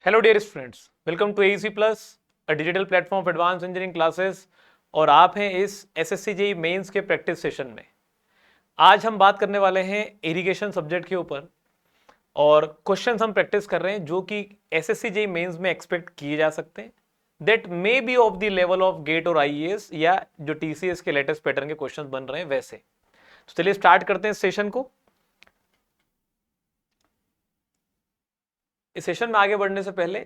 Hello dear students, welcome to AEC plus, a digital platform of advance engineering classes. और आप हैं इस SSC JEE mains के practice session में। आज हम बात करने वाले हैं इरिगेशन सब्जेक्ट के ऊपर और क्वेश्चंस हम प्रैक्टिस कर रहे हैं जो कि एसएससी जेईई मेंस में एक्सपेक्ट किए जा सकते हैं, that may be of the level of GATE और आईएएस या जो टीसीएस के लेटेस्ट पैटर्न के क्वेश्चंस बन रहे हैं वैसे। तो चलिए स्टार्ट करते हैं इस सेशन को। इस सेशन में आगे बढ़ने से पहले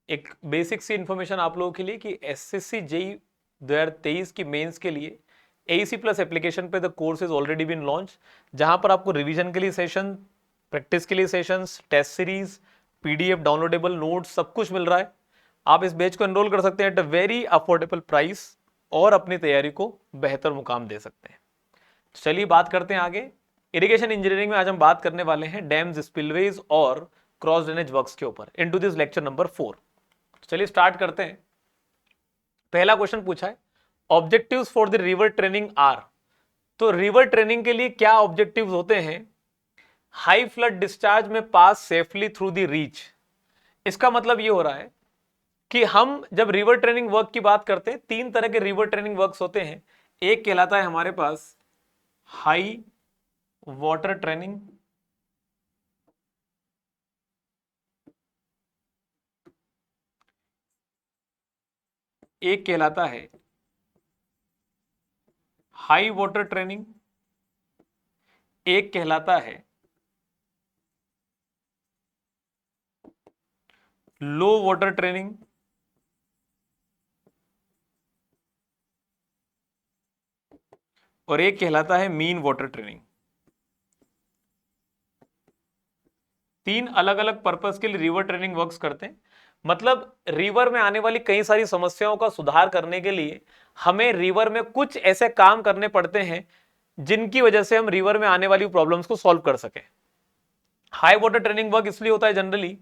एक बेसिक सी इंफॉर्मेशन आप लोगों के लिए कि एसएससी जेईई 2023 की मेंस के लिए एईसी प्लस एप्लीकेशन पे the course is already been launch, जहां पर आपको रिवीजन के लिए सेशन, प्रैक्टिस के लिए sessions, test series, PDF downloadable notes सब कुछ मिल रहा है। आप इस बैच को एनरोल कर सकते हैं at a very affordable price और अपनी तैयारी को बेहतर मुकाम दे सकते हैं। चलिए बात करते हैं आगे। इरिगेशन इंजीनियरिंग में आज हम बात करने वाले हैं डैम्स, स्पिलवेज और क्रॉस ड्रेनेज वर्क्स के ऊपर इनटू दिस लेक्चर नंबर 4। चलिए स्टार्ट करते हैं। पहला क्वेश्चन पूछा है, objectives for the river training are. तो रिवर ट्रेनिंग के लिए क्या ऑब्जेक्टिव्स होते हैं? हाई फ्लड डिस्चार्ज में पास सेफली थ्रू द रीच। इसका मतलब ये हो रहा है कि हम जब रिवर ट्रेनिंग वर्क की बात करते हैं, तीन तरह के रिवर ट्रेनिंग वर्क्स होते हैं। एक कहलाता है हमारे पास हाई वाटर ट्रेनिंग, एक कहलाता है हाई वाटर ट्रेनिंग, एक कहलाता है लो वाटर ट्रेनिंग, और एक कहलाता है मीन वाटर ट्रेनिंग। तीन अलग अलग पर्पस के लिए रिवर ट्रेनिंग वर्क्स करते हैं। मतलब रिवर में आने वाली कई सारी समस्याओं का सुधार करने के लिए हमें रिवर में कुछ ऐसे काम करने पड़ते हैं जिनकी वजह से हम रिवर में आने वाली प्रॉब्लम्स को सॉल्व कर सकें। हाई वाटर ट्रेनिंग वर्क इसलिए होता है जनरली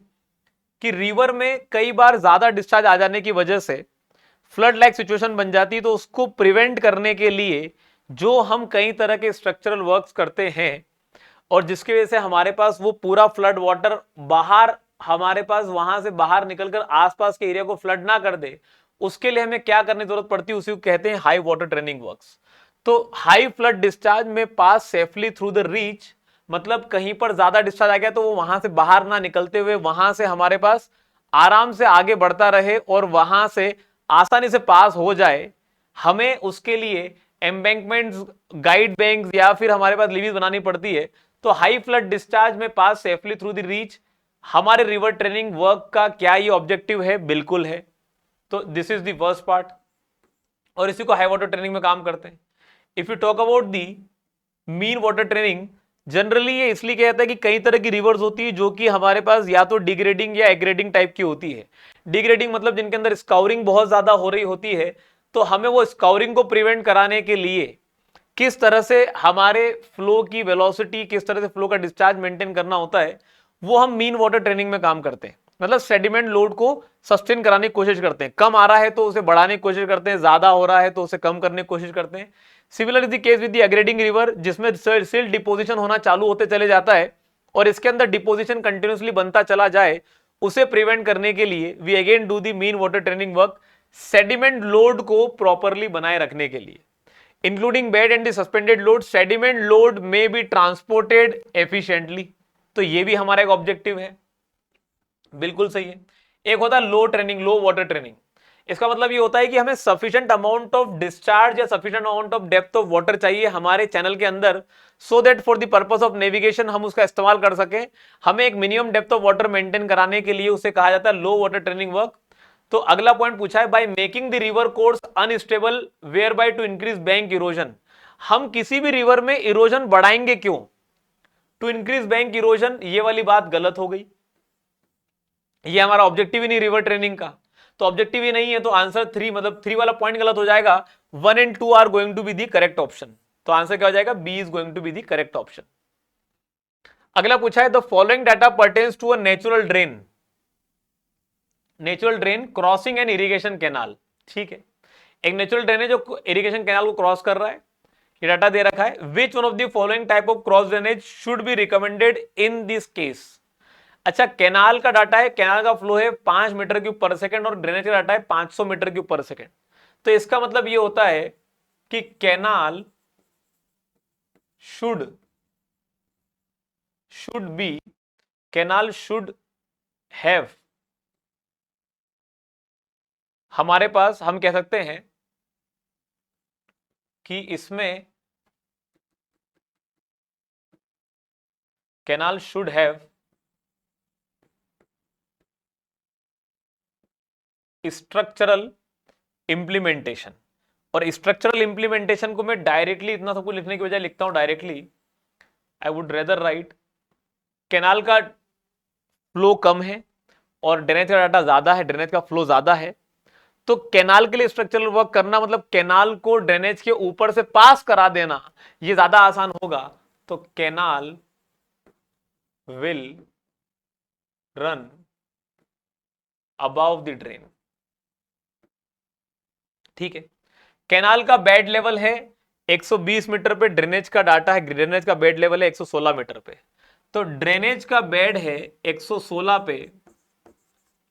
कि रिवर में कई बार ज्यादा डिस्चार्ज आ जाने की वजह से फ्लड लाइक सिचुएशन बन जाती है, तो उसको प्रिवेंट करने के लिए जो हम कई तरह के स्ट्रक्चरल वर्क्स करते हैं और जिसकी वजह से हमारे पास वो पूरा फ्लड वाटर बाहर, हमारे पास वहां से बाहर निकलकर आसपास के एरिया को फ्लड ना कर दे, उसके लिए हमें क्या करने की जरूरत पड़ती है, उसी को कहते हैं हाई वाटर ट्रेनिंग वर्क्स। तो हाई फ्लड डिस्चार्ज में पास सेफली थ्रू द रीच, मतलब कहीं पर ज्यादा डिस्चार्ज आ गया तो वो वहां से बाहर ना निकलते हुए वहां से हमारे पास आराम से आगे बढ़ता रहे और वहां से आसानी से पास हो जाए। हमें उसके लिए एम्बैंकमेंट्स, गाइड बैंक्स या फिर हमारे पास लीवीज बनानी पड़ती है। तो हाई फ्लड डिस्चार्ज में पास सेफली थ्रू द रीच हमारे रिवर ट्रेनिंग वर्क का क्या ये ऑब्जेक्टिव है? बिल्कुल है। तो this is the first part और इसी को हाई वाटर ट्रेनिंग में काम करते हैं। If you talk about the mean water training, generally ये इसलिए कहता है कि कई तरह की रिवर्स होती है जो कि हमारे पास या तो डिग्रेडिंग या एग्रेडिंग टाइप की होती है। डिग्रेडिंग मतलब जिनके अंदर स्काउरिंग बहुत ज्यादा हो रही होती है, तो हमें वो स्काउरिंग को प्रिवेंट कराने के लिए किस तरह से हमारे फ्लो की वेलोसिटी, किस तरह से फ्लो का डिस्चार्ज मेंटेन करना होता है, वो हम मीन वाटर ट्रेनिंग में काम करते हैं। मतलब सेडिमेंट लोड को सस्टेन कराने की कोशिश करते हैं। कम आ रहा है तो उसे बढ़ाने की कोशिश करते हैं, ज्यादा हो रहा है तो उसे कम करने की कोशिश करते हैं। Similar is the case with the aggrading river, जिसमें सिल डिपोजिशन होना चालू होते चले जाता है और इसके अंदर डिपोजिशन कंटिन्यूसली बनता चला जाए, उसे प्रिवेंट करने के लिए we again do the mean water training work, sediment load को प्रॉपरली बनाए रखने के लिए। Including bed and suspended load, sediment load में बी ट्रांसपोर्टेड एफिशिएंटली। तो ये भी हमारा एक ऑब्जेक्टिव है। बिल्कुल सही है। एक होता है लो ट्रेनिंग, लो वाटर ट्रेनिंग। इसका मतलब ये होता है कि हमें सफिशिएंट अमाउंट ऑफ डिस्चार्ज या sufficient amount of depth of water चाहिए हमारे चैनल के अंदर, so that for the purpose of navigation हम उसका इस्तेमाल कर सके। हमें एक minimum depth of water maintain कराने के लिए उसे कहा जाता है लो वाटर ट्रेनिंग वर्क। तो अगला पॉइंट पूछा है, by making the river course unstable where by to increase bank erosion. हम किसी भी रिवर में इरोजन बढ़ाएंगे क्यों? टू इंक्रीज बैंक इरोजन, ये वाली बात गलत हो गई। ये हमारा ऑब्जेक्टिव ही नहीं रिवर ट्रेनिंग का। तो ऑब्जेक्टिव ही नहीं है तो आंसर 3, मतलब 3 वाला पॉइंट गलत हो जाएगा। 1 and 2 are going to be the correct option. तो आंसर क्या हो जाएगा? B is going to be the correct option. अगला पूछा है, the following data pertains to a natural drain, natural drain crossing an irrigation canal. ठीक है, एक नेचुरल ड्रेन है जो इरिगेशन कैनाल को क्रॉस कर रहा है। ये डाटा दे रखा है। Which one of the following type of cross drainage should be recommended in this case. अच्छा, कैनाल का डाटा है, कैनाल का फ्लो है 5 मीटर क्यूब पर सेकेंड और ड्रेनेज का डाटा है 500 मीटर क्यूब पर सेकेंड। तो इसका मतलब ये होता है कि canal should be, canal should have, हमारे पास हम कह सकते हैं कि इसमें canal should have structural implementation. और स्ट्रक्चरल इंप्लीमेंटेशन को मैं डायरेक्टली इतना सब कुछ लिखने की बजाय लिखता हूं directly, I would rather right canal का फ्लो कम है और ड्रेनेज का डाटा ज्यादा है, ड्रेनेज का फ्लो ज्यादा है, तो कैनाल के लिए स्ट्रक्चरल वर्क करना मतलब कैनाल को ड्रेनेज के ऊपर से पास करा देना ये ज्यादा आसान होगा। तो canal will run above the drain. ठीक है, कैनाल का बेड लेवल है 120 मीटर पे, ड्रेनेज का डाटा है, ड्रेनेज का बेड लेवल है 116 मीटर पे। तो ड्रेनेज का बेड है 116 पे,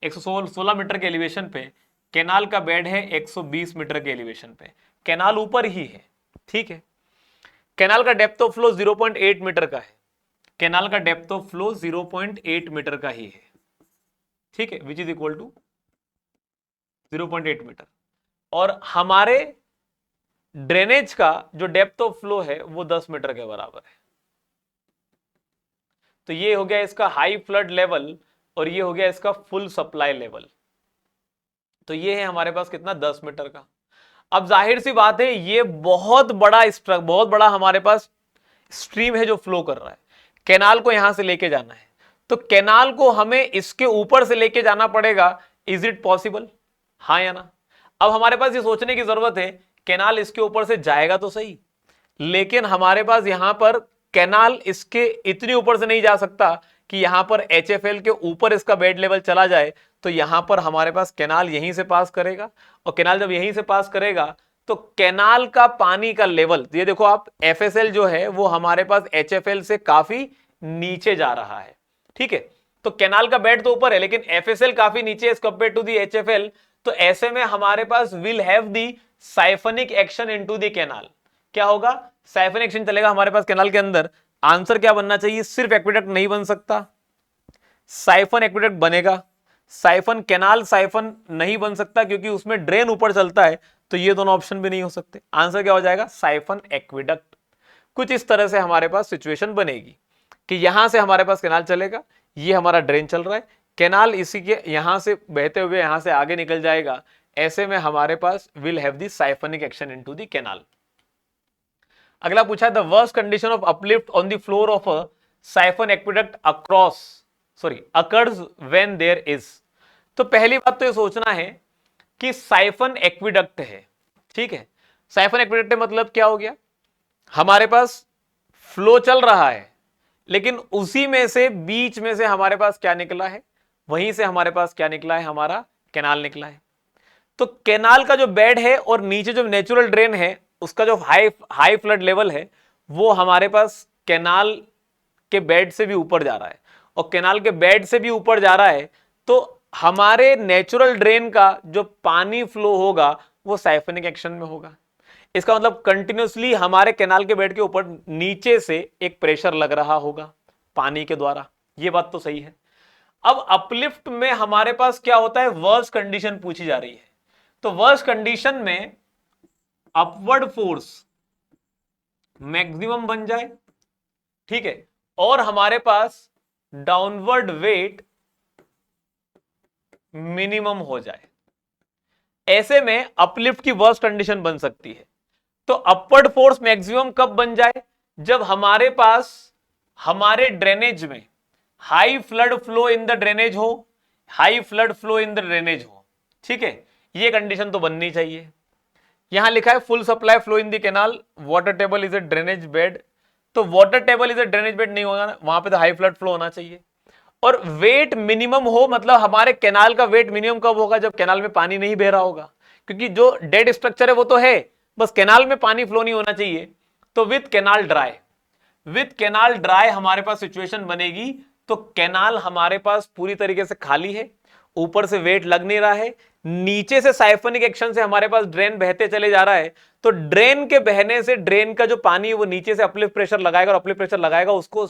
116 मीटर के एलिवेशन पे, कैनाल का बेड है 120 मीटर के एलिवेशन पे, कैनाल ऊपर ही है। ठीक है, कैनाल का डेप्थ ऑफ फ्लो 0.8 मीटर का है, कैनाल का डेप्थ ऑफ फ्लो 0.8 मीटर का ही है। ठीक है, which is equal to 0.8 metre. और हमारे ड्रेनेज का जो डेप्थ ऑफ फ्लो है वो 10 मीटर के बराबर है। तो ये हो गया इसका हाई फ्लड लेवल और ये हो गया इसका फुल सप्लाई लेवल। तो ये है हमारे पास कितना, 10 मीटर का। अब जाहिर सी बात है ये बहुत बड़ा हमारे पास स्ट्रीम है जो फ्लो कर रहा है, कैनाल को यहां से लेके जाना है, तो कैनाल को हमें इसके ऊपर से लेके जाना पड़ेगा। इज इट पॉसिबल, हाँ या ना? अब हमारे पास ये सोचने की जरूरत है कैनाल इसके ऊपर से जाएगा तो सही, लेकिन हमारे पास यहां पर कैनाल इसके इतनी ऊपर से नहीं जा सकता कि यहां पर HFL के ऊपर इसका बेड लेवल चला जाए। तो यहां पर हमारे पास कैनाल यहीं से पास करेगा, और कैनाल जब यहीं से पास करेगा तो कैनाल का पानी का लेवल, ये देखो आप, FSL जो है वो हमारे पास HFL से काफी नीचे जा रहा है। ठीक है, तो कैनाल का बेड तो ऊपर है लेकिन FSL काफी नीचे as compare to the HFL। तो ऐसे में हमारे पास will have the siphonic action into the canal. क्या होगा, साइफन एक्शन चलेगा हमारे पास कैनाल के अंदर। आंसर क्या बनना चाहिए, सिर्फ एक्विडक्ट नहीं बन सकता, साइफन एक्विडक्ट बनेगा। साइफन कैनाल साइफन नहीं बन सकता क्योंकि उसमें ड्रेन ऊपर चलता है, तो ये दोनों ऑप्शन भी नहीं हो सकते। आंसर क्या हो जाएगा, साइफन एक्विडक्ट। कुछ इस तरह से हमारे पास सिचुएशन बनेगी कि यहां से हमारे पास कैनाल चलेगा, ये हमारा ड्रेन चल रहा है, कैनाल इसी के यहां से बहते हुए यहां से आगे निकल जाएगा। ऐसे में हमारे पास will have the siphonic action into the canal. अगला पूछा है the worst condition of uplift on the floor of a siphon aqueduct occurs when there is. तो पहली बात तो ये सोचना है कि साइफन एक्विडक्ट है। ठीक है, साइफन एक्विडक्ट मतलब क्या हो गया, हमारे पास फ्लो चल रहा है लेकिन उसी में से बीच में से हमारे पास क्या निकला है, वहीं से हमारे पास क्या निकला है, हमारा कैनाल निकला है। तो कैनाल का जो बेड है और नीचे जो नेचुरल ड्रेन है उसका जो हाई फ्लड लेवल है वो हमारे पास कैनाल के बेड से भी ऊपर जा रहा है, और कैनाल के बेड से भी ऊपर जा रहा है। तो हमारे नेचुरल ड्रेन का जो पानी फ्लो होगा वो साइफनिक एक्शन में होगा। इसका मतलब कंटिन्यूसली हमारे कैनाल के बेड के ऊपर नीचे से एक प्रेशर लग रहा होगा पानी के द्वारा। ये बात तो सही है। अब अपलिफ्ट में हमारे पास क्या होता है, वर्स्ट कंडीशन पूछी जा रही है। तो वर्स्ट कंडीशन में अपवर्ड फोर्स मैक्सिमम बन जाए, ठीक है, और हमारे पास डाउनवर्ड वेट मिनिमम हो जाए। ऐसे में अपलिफ्ट की वर्स्ट कंडीशन बन सकती है। तो अपवर्ड फोर्स मैक्सिमम कब बन जाए, जब हमारे पास हमारे ड्रेनेज में high flood flow in the drainage हो, high flood flow in the drainage हो। ठीक है, ये कंडीशन तो बननी चाहिए। यहां लिखा है full supply flow in the canal, water table is a drainage bed. तो water table is a drainage bed नहीं होगा ना, वहां पे तो हाई फ्लड फ्लो होना चाहिए। और वेट मिनिमम हो, मतलब हमारे कैनाल का वेट मिनिमम कब होगा, जब कैनाल में पानी नहीं बह रहा होगा, क्योंकि जो डेड स्ट्रक्चर है वो तो है, बस कैनाल में पानी फ्लो नहीं होना चाहिए। तो विथ कैनाल ड्राई हमारे पास सिचुएशन बनेगी तो कैनाल हमारे पास पूरी तरीके से खाली है, ऊपर से वेट लग नहीं रहा है, नीचे से साइफोनिक एक्शन से हमारे पास ड्रेन बहते चले जा रहा है, तो ड्रेन के बहने से ड्रेन का जो पानी है वो नीचे से अपलिफ्ट प्रेशर लगाएगा, और अपलिफ्ट प्रेशर लगाएगा, उसको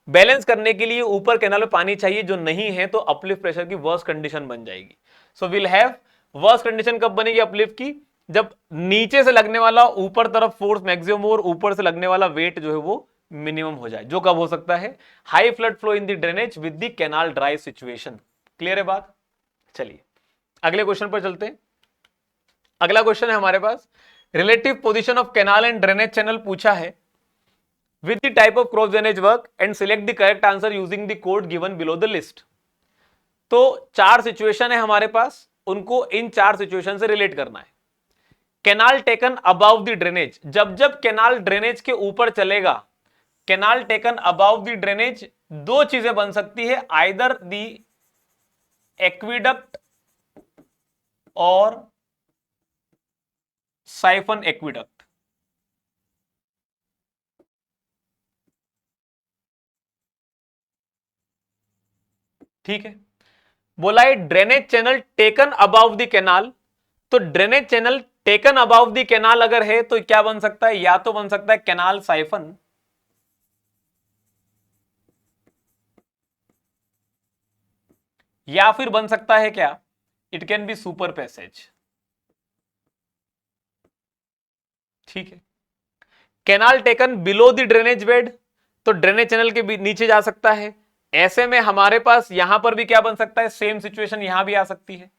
बैलेंस करने के लिए ऊपर कैनाल में पानी चाहिए जो नहीं है, तो अपलिफ्ट प्रेशर की वर्स्ट कंडीशन बन जाएगी। So will have worst condition कब बनेगी अपलिफ्ट की, जब नीचे से लगने वाला ऊपर तरफ फोर्स मैक्सिमम और ऊपर से लगने वाला वेट जो है वो मिनिमम हो जाए, जो कब हो सकता है, high flood flow in the drainage with the canal dry situation. Clear है बात? चलिए अगले क्वेश्चन पर चलते हैं। अगला क्वेश्चन है हमारे पास, relative position of canal and drainage channel पूछा है with the type of cross drainage work and select the correct answer using the code given below the list. तो चार सिचुएशन है हमारे पास, उनको इन चार सिचुएशन से रिलेट करना है। Canal taken above the drainage, जब जब कैनाल ड्रेनेज के ऊपर चलेगा, canal taken above the drainage, दो चीजें बन सकती है, आइदर द एक्विडक्ट और साइफन एक्विडक्ट। ठीक है, बोला है drainage channel taken above the canal, तो drainage channel taken above the canal अगर है तो क्या बन सकता है, या तो बन सकता है कैनाल साइफन, या फिर बन सकता है क्या, it can be super passage. ठीक है, canal taken below the drainage bed, तो ड्रेनेज चैनल के नीचे जा सकता है, ऐसे में हमारे पास यहां पर भी क्या बन सकता है, सेम सिचुएशन यहां भी आ सकती है।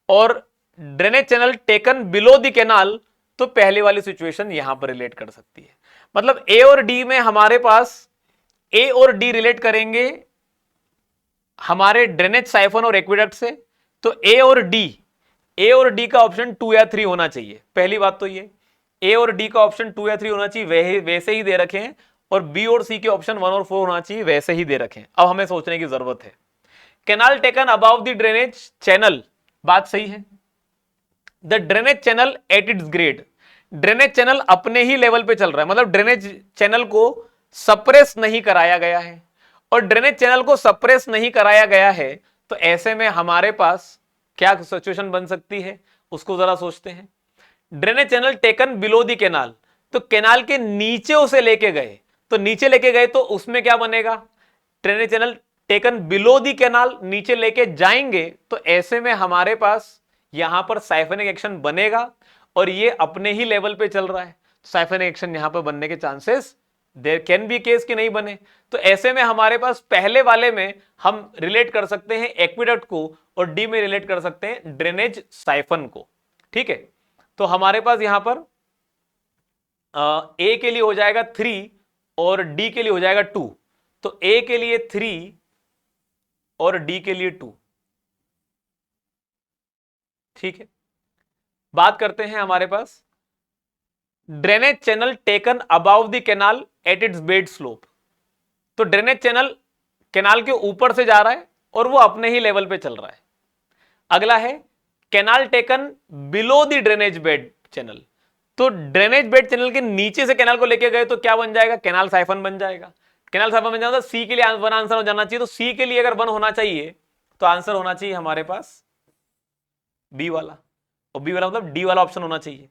और drainage channel taken below the canal, तो पहले वाली सिचुएशन यहां पर रिलेट कर सकती है। मतलब ए और डी में हमारे पास ए और डी रिलेट करेंगे हमारे ड्रेनेज साइफन और एक्विडक्ट से, तो ए और डी का ऑप्शन 2 या 3 होना चाहिए। पहली बात तो ये ए और डी का ऑप्शन 2 या 3 होना चाहिए, वैसे ही दे रखे हैं, और बी और सी के ऑप्शन 1 और 4 होना चाहिए, वैसे ही दे रखे हैं। अब हमें सोचने की जरूरत है, canal taken above the drainage channel, बात सही है, the drainage channel at its grade, drainage channel अपने ही लेवल पे चल रहा है, मतलब ड्रेनेज चैनल को सप्रेस नहीं कराया गया है, और ड्रेनेज चैनल को सप्रेस नहीं कराया गया है, तो ऐसे में हमारे पास क्या सिचुएशन बन सकती है, उसको जरा सोचते हैं। Drainage channel taken below the canal, तो कैनाल के नीचे उसे लेके गए, तो नीचे लेके गए तो उसमें क्या बनेगा, drainage channel taken below the canal, नीचे लेके जाएंगे, तो ऐसे में हमारे पास यहां पर साइफनिक एक्शन बनेगा, और ये अपने ही लेवल पे चल रहा है, साइफनिक एक्शन यहां पर बनने के chances there can be case कि नहीं बने। तो ऐसे में हमारे पास पहले वाले में हम रिलेट कर सकते हैं एक्विडक्ट को, और डी में रिलेट कर सकते हैं ड्रेनेज साइफन को। ठीक है, तो हमारे पास यहां पर ए के लिए हो जाएगा 3 और डी के लिए हो जाएगा 2, तो ए के लिए 3 और डी के लिए 2। ठीक है, बात करते हैं हमारे पास drainage channel taken above the canal at its bed slope, तो ड्रेनेज चैनल कैनाल के ऊपर से जा रहा है और वो अपने ही लेवल पे चल रहा है। अगला है canal taken below the drainage bed channel, तो ड्रेनेज बेड चैनल के नीचे से कैनाल को लेके गए तो क्या बन जाएगा, कैनाल साइफन बन जाएगा। कैनाल साइफन बन जाएगा, सी के लिए 1 आंसर हो जाना चाहिए, तो सी के लिए अगर 1 होना चाहिए तो आंसर होना चाहिए हमारे पास बी वाला, और बी वाला मतलब डी वाला ऑप्शन होना चाहिए।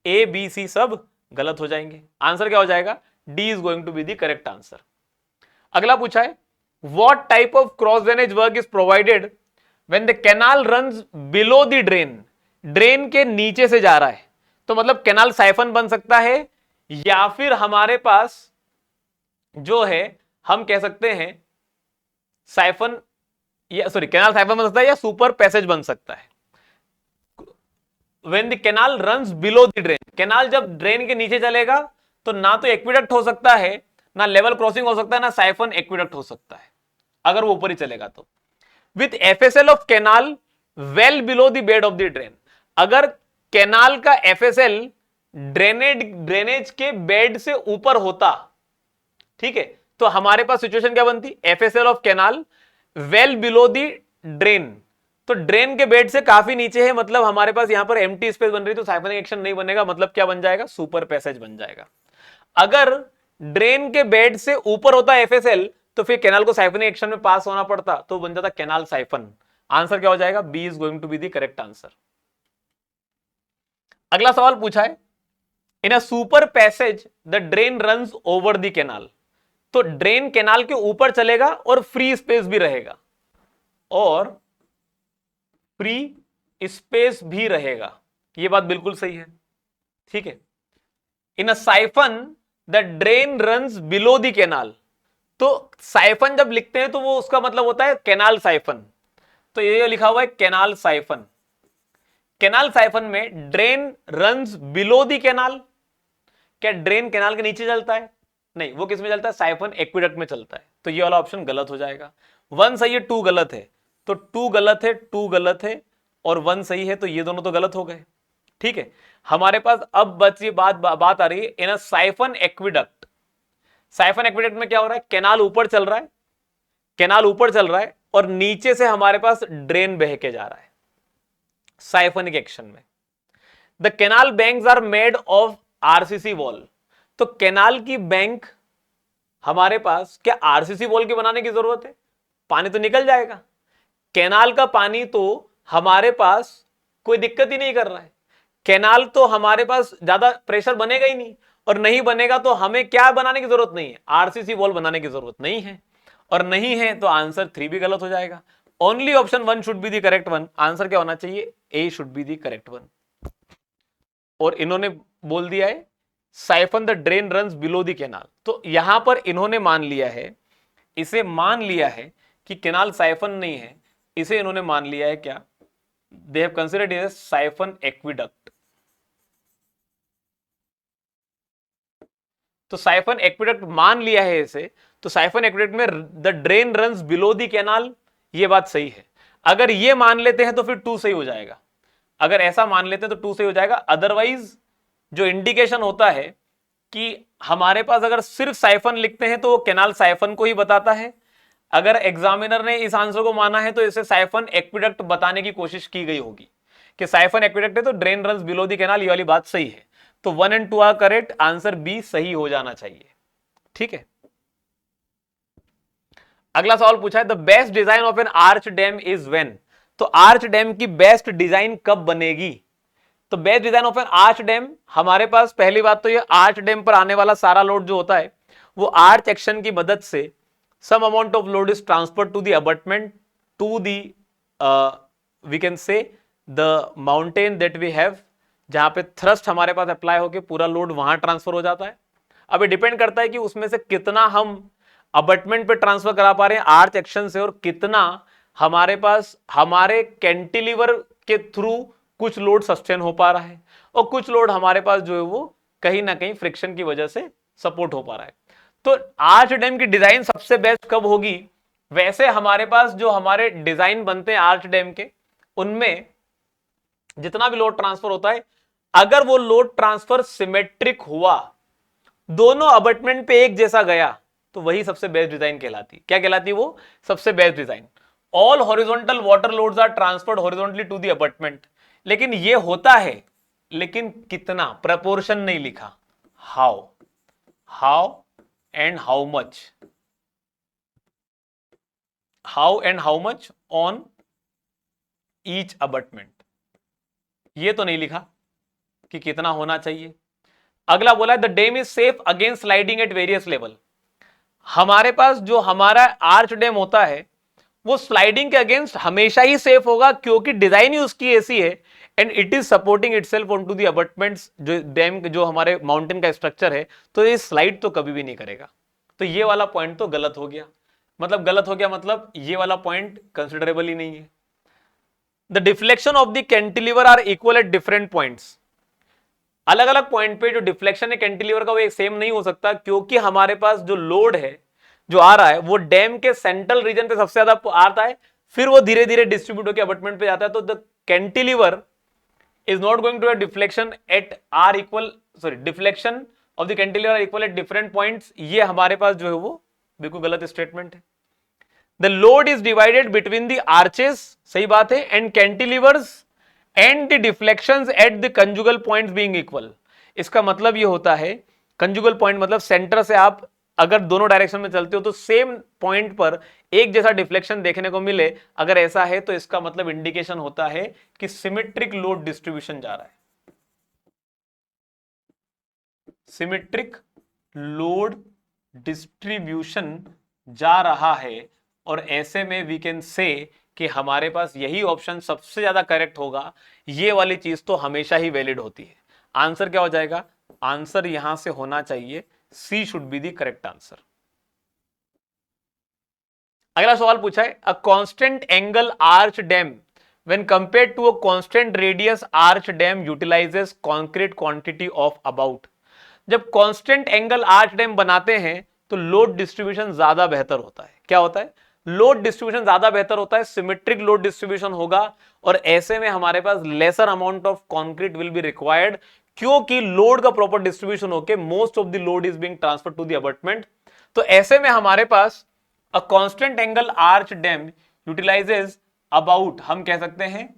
ए बी सी सब गलत हो जाएंगे, आंसर क्या हो जाएगा, D is going to be the correct answer. अगला पूछा है what type of cross drainage work is provided when the canal runs below the drain, drain के नीचे से जा रहा है, तो मतलब कैनाल साइफन बन सकता है, या फिर हमारे पास जो है हम कह सकते हैं साइफन, या सॉरी कैनाल साइफन बन सकता है, या सुपर पैसेज बन सकता है। When the canal runs below the drain, canal जब ड्रेन के नीचे चलेगा तो ना तो एक्विडक्ट हो सकता है, ना लेवल क्रॉसिंग हो सकता है, ना साइफन एक्विडक्ट हो सकता है, अगर वो ऊपर ही चलेगा तो। With FSL of canal well below the bed of the drain, अगर कैनाल का एफएसएल ड्रेनेज के बेड से ऊपर होता, ठीक है, तो हमारे पास सिचुएशन क्या बनती, FSL of canal well below the drain, तो ड्रेन के बेड से काफी नीचे है, मतलब हमारे पास यहां पर एम्प्टी स्पेस बन रही, तो साइफनिक एक्शन नहीं बनेगा, मतलब क्या बन जाएगा, सुपर पैसेज बन जाएगा। अगर ड्रेन के बेड से ऊपर होता एफएसएल तो फिर कैनाल को साइफनिंग एक्शन में पास होना पड़ता, तो बन जाता कैनाल साइफन। आंसर क्या हो जाएगा? B is going to be the correct answer. अगला सवाल पूछा है, in a super passage the drain runs over the canal. तो ड्रेन कैनाल के ऊपर चलेगा और फ्री स्पेस भी रहेगा, और फ्री स्पेस भी रहेगा, ये बात बिल्कुल सही है। ठीक है। In a siphon the drain runs below the canal. तो साइफन जब लिखते हैं तो वो उसका मतलब होता है कैनाल साइफन, तो ये लिखा हुआ है कैनाल साइफन। कैनाल साइफन में drain runs below the canal. क्या ड्रेन कैनाल के नीचे चलता है? नहीं, वो किस में चलता है? साइफन एक्विडक्ट में चलता है। तो ये वाला ऑप्शन गलत हो जाएगा। 1 सही है, 2 गलत है, तो 2 गलत है, 2 गलत है और 1 सही है, तो ये दोनों तो गलत हो गए। ठीक है। हमारे पास अब बच ये बात आ रही है in a siphon aqueduct. Siphon aqueduct में क्या हो रहा है? कैनाल ऊपर चल रहा है, कैनाल ऊपर चल रहा है और नीचे से हमारे पास ड्रेन बह के जा रहा है साइफनिक एक्शन में। The canal banks are made of RCC wall. तो कैनाल की बैंक हमारे पास, क्या आरसीसी वॉल की बनाने की जरूरत है? पानी तो निकल जाएगा। कैनाल का पानी तो हमारे पास कोई दिक्कत ही नहीं कर रहा है, कैनाल तो हमारे पास ज्यादा प्रेशर बनेगा ही नहीं, और नहीं बनेगा तो हमें क्या बनाने की जरूरत नहीं है? आरसीसी वॉल बनाने की जरूरत नहीं है, और नहीं है तो आंसर 3 भी गलत हो जाएगा। Only option 1 should be the correct one. Answer क्या होना चाहिए? A should be the correct one. और इन्होंने बोल दिया है siphon the drain runs below the canal. तो यहां पर इन्होंने मान लिया है, इसे मान लिया है कि कैनाल साइफन नहीं है, इसे इन्होंने मान लिया है क्या? They have considered it as siphon aqueduct. तो साइफन एक्विडक्ट मान लिया है इसे, तो साइफन एक्विडक्ट में the drain runs below the canal, ये बात सही है। अगर ये मान लेते हैं तो फिर 2 सही हो जाएगा। अगर ऐसा मान लेते हैं तो 2 सही हो जाएगा। अदरवाइज जो इंडिकेशन होता है कि हमारे पास अगर सिर्फ साइफन लिखते हैं तो वो कैनाल साइफन को ही बताता है। अगर एग्जामिनर ने इस आंसर को माना है तो इसे साइफन एक्विडक्ट बताने की कोशिश की गई होगी कि साइफन एक्विडक्ट है तो drain runs below the canal, ये वाली बात सही है। तो 1 और 2 आर करेक्ट, आंसर बी सही हो जाना चाहिए। ठीक है। अगला सवाल पूछा है the best design of N arch dam is when. तो आर्च डैम की बेस्ट डिजाइन कब बनेगी? तो best design of N arch dam, हमारे पास पहली बात तो ये आर्च डैम पर आने वाला सारा लोड जो होता है वो आर्च एक्शन की मदद से some amount of load is transferred to the abutment to the we can say the mountain that we have, जहां पे थ्रस्ट हमारे पास अप्लाई होकर पूरा लोड वहां ट्रांसफर हो जाता है। अब ये डिपेंड करता है कि उसमें से कितना हम अबटमेंट पे ट्रांसफर करा पा रहे हैं आर्च एक्शन से, और कितना हमारे पास हमारे कैंटिलीवर के थ्रू कुछ लोड सस्टेन हो पा रहा है, और कुछ लोड हमारे पास जो है वो कहीं ना कहीं फ्रिक्शन की वजह से सपोर्ट हो पा रहा है। तो आर्च डैम की डिजाइन सबसे बेस्ट कब होगी? वैसे हमारे पास जो हमारे डिजाइन बनते हैं आर्च डैम के, उनमें जितना भी लोड ट्रांसफर होता है, अगर वो लोड ट्रांसफर सिमेट्रिक हुआ, दोनों अबटमेंट पे एक जैसा गया, तो वही सबसे बेस्ट डिजाइन कहलाती। क्या कहलाती? वो सबसे best design. All horizontal water loads are transferred horizontally to the abutment, लेकिन ये होता है, लेकिन कितना? प्रपोर्शन नहीं लिखा। How and how much on each abutment, ये तो नहीं लिखा कि कितना होना चाहिए। अगला बोला है the dam is safe against sliding at various level. हमारे पास जो हमारा आर्च डैम होता है वो स्लाइडिंग के अगेंस्ट हमेशा ही सेफ होगा, क्योंकि डिजाइन ही उसकी ऐसी है, and it is supporting itself on to the abutments. जो डैम जो हमारे माउंटेन का स्ट्रक्चर है, तो ये स्लाइड तो कभी भी नहीं करेगा। तो ये वाला पॉइंट तो गलत हो गया। मतलब गलत हो गया, मतलब ये वाला पॉइंट कंसिडरेबल ही नहीं है। The deflection of the cantilever are equal at different points. अलग अलग पॉइंट पे जो डिफ्लेक्शन है कैंटिलीवर का वो एक सेम नहीं हो सकता, क्योंकि हमारे पास जो लोड है जो आ रहा है वो डैम के सेंट्रल रीजन पे सबसे ज्यादा आता है, फिर वो धीरे धीरे डिस्ट्रीब्यूट होकर अबटमेंट पे जाता है। तो the cantilever is not going to have deflection at r equal, sorry, deflection of the cantilever are equal at different points। ये हमारे पास जो है वो बिल्कुल गलत स्टेटमेंट है। The load is divided between the arches, सही बात है, and cantilevers and the deflections at the conjugal points being equal। इसका मतलब ये होता है, conjugal point मतलब सेंटर से आप अगर दोनों डायरेक्शन में चलते हो तो सेम पॉइंट पर एक जैसा डिफ्लेक्शन देखने को मिले, अगर ऐसा है तो इसका मतलब इंडिकेशन होता है कि सिमेट्रिक लोड डिस्ट्रीब्यूशन जा रहा है, सिमेट्रिक लोड डिस्ट्रीब्यूशन जा रहा है। और ऐसे में वी कैन से कि हमारे पास यही ऑप्शन सबसे ज्यादा करेक्ट होगा, ये वाली चीज तो हमेशा ही वैलिड होती है। आंसर क्या हो जाएगा? आंसर यहां से होना चाहिए C should be the correct answer. अगला सवाल पूछा है, a constant angle arch dam when compared to a constant radius arch dam utilizes concrete quantity of about। जब कांस्टेंट एंगल आर्च डैम बनाते हैं तो लोड डिस्ट्रीब्यूशन ज्यादा बेहतर होता है। क्या होता है? लोड डिस्ट्रीब्यूशन ज्यादा बेहतर होता है, सिमेट्रिक लोड डिस्ट्रीब्यूशन होगा, और ऐसे में हमारे पास lesser amount of concrete will be required, क्योंकि लोड का प्रॉपर डिस्ट्रीब्यूशन होकर most of the load is being transferred to the abutment. तो ऐसे में हमारे पास a constant angle arch dam utilizes about, हम कह सकते हैं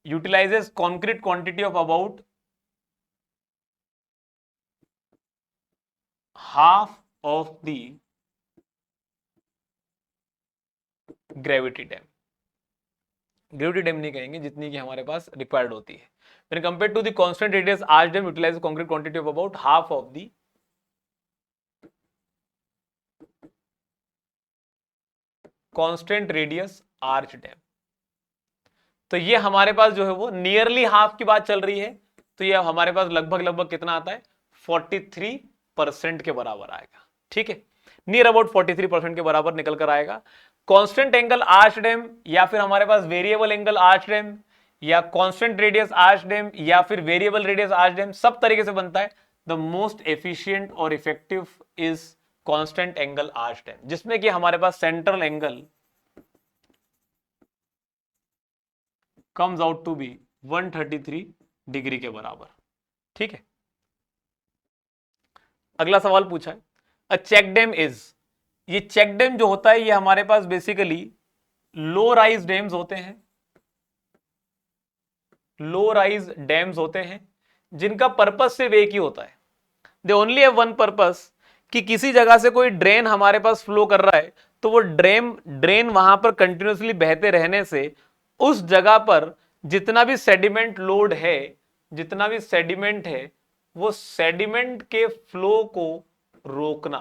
utilizes concrete quantity of about half of the gravity dam. Gravity dam नहीं कहेंगे, जितनी की हमारे पास रिक्वायर्ड होती है। When compared to the constant radius arch dam utilizes concrete quantity of about half of the constant radius arch dam। तो ये हमारे पास जो है वो नियरली हाफ की बात चल रही है, तो ये हमारे पास लगभग लगभग कितना आता है? 43% के बराबर आएगा। ठीक है, नियर अबाउट 43% के बराबर निकल कर आएगा। कांस्टेंट एंगल आर्च डैम, या फिर हमारे पास वेरिएबल एंगल आर्च डैम, या कांस्टेंट रेडियस आर्च डैम, या फिर वेरिएबल रेडियस आर्च डैम, सब तरीके से बनता है। द मोस्ट एफिशिएंट और effective is constant angle arch dam, जिसमें कि हमारे पास central angle comes out to be 133 degree के बराबर। ठीक है, अगला सवाल पूछा है, अ चेक डैम इज, ये चेक डैम जो होता है ये हमारे पास बेसिकली लो राइज डैम्स होते हैं, लो राइज डैम्स होते हैं जिनका पर्पस सिर्फ एक ही होता है, they only have one purpose, कि किसी जगह से कोई ड्रेन हमारे पास फ्लो कर रहा है तो वो ड्रेन वहां पर कंटिन्यूसली बहते रहने से उस जगह पर जितना भी सेडिमेंट लोड है, जितना भी सेडिमेंट है, वो सेडिमेंट के फ्लो को रोकना,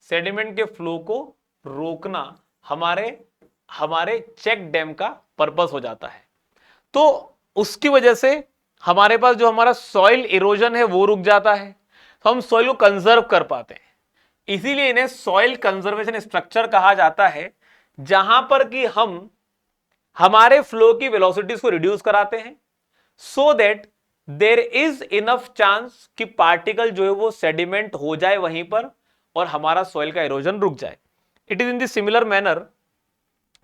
सेडिमेंट के फ्लो को रोकना हमारे चेक डैम का पर्पस हो जाता है। तो उसकी वजह से हमारे पास जो हमारा सॉइल इरोजन है वो रुक जाता है, तो हम सॉइल को कंजर्व कर पाते हैं। इसीलिए इन्हें सॉइल कंजर्वेशन स्ट्रक्चर कहा जाता है, जहां पर कि हम हमारे फ्लो की वेलोसिटीज को रिड्यूस कराते हैं, so that there is enough chance कि पार्टिकल जो है वो सेडिमेंट हो जाए वहीं पर और हमारा सॉइल का इरोजन रुक जाए। It is in the similar manner,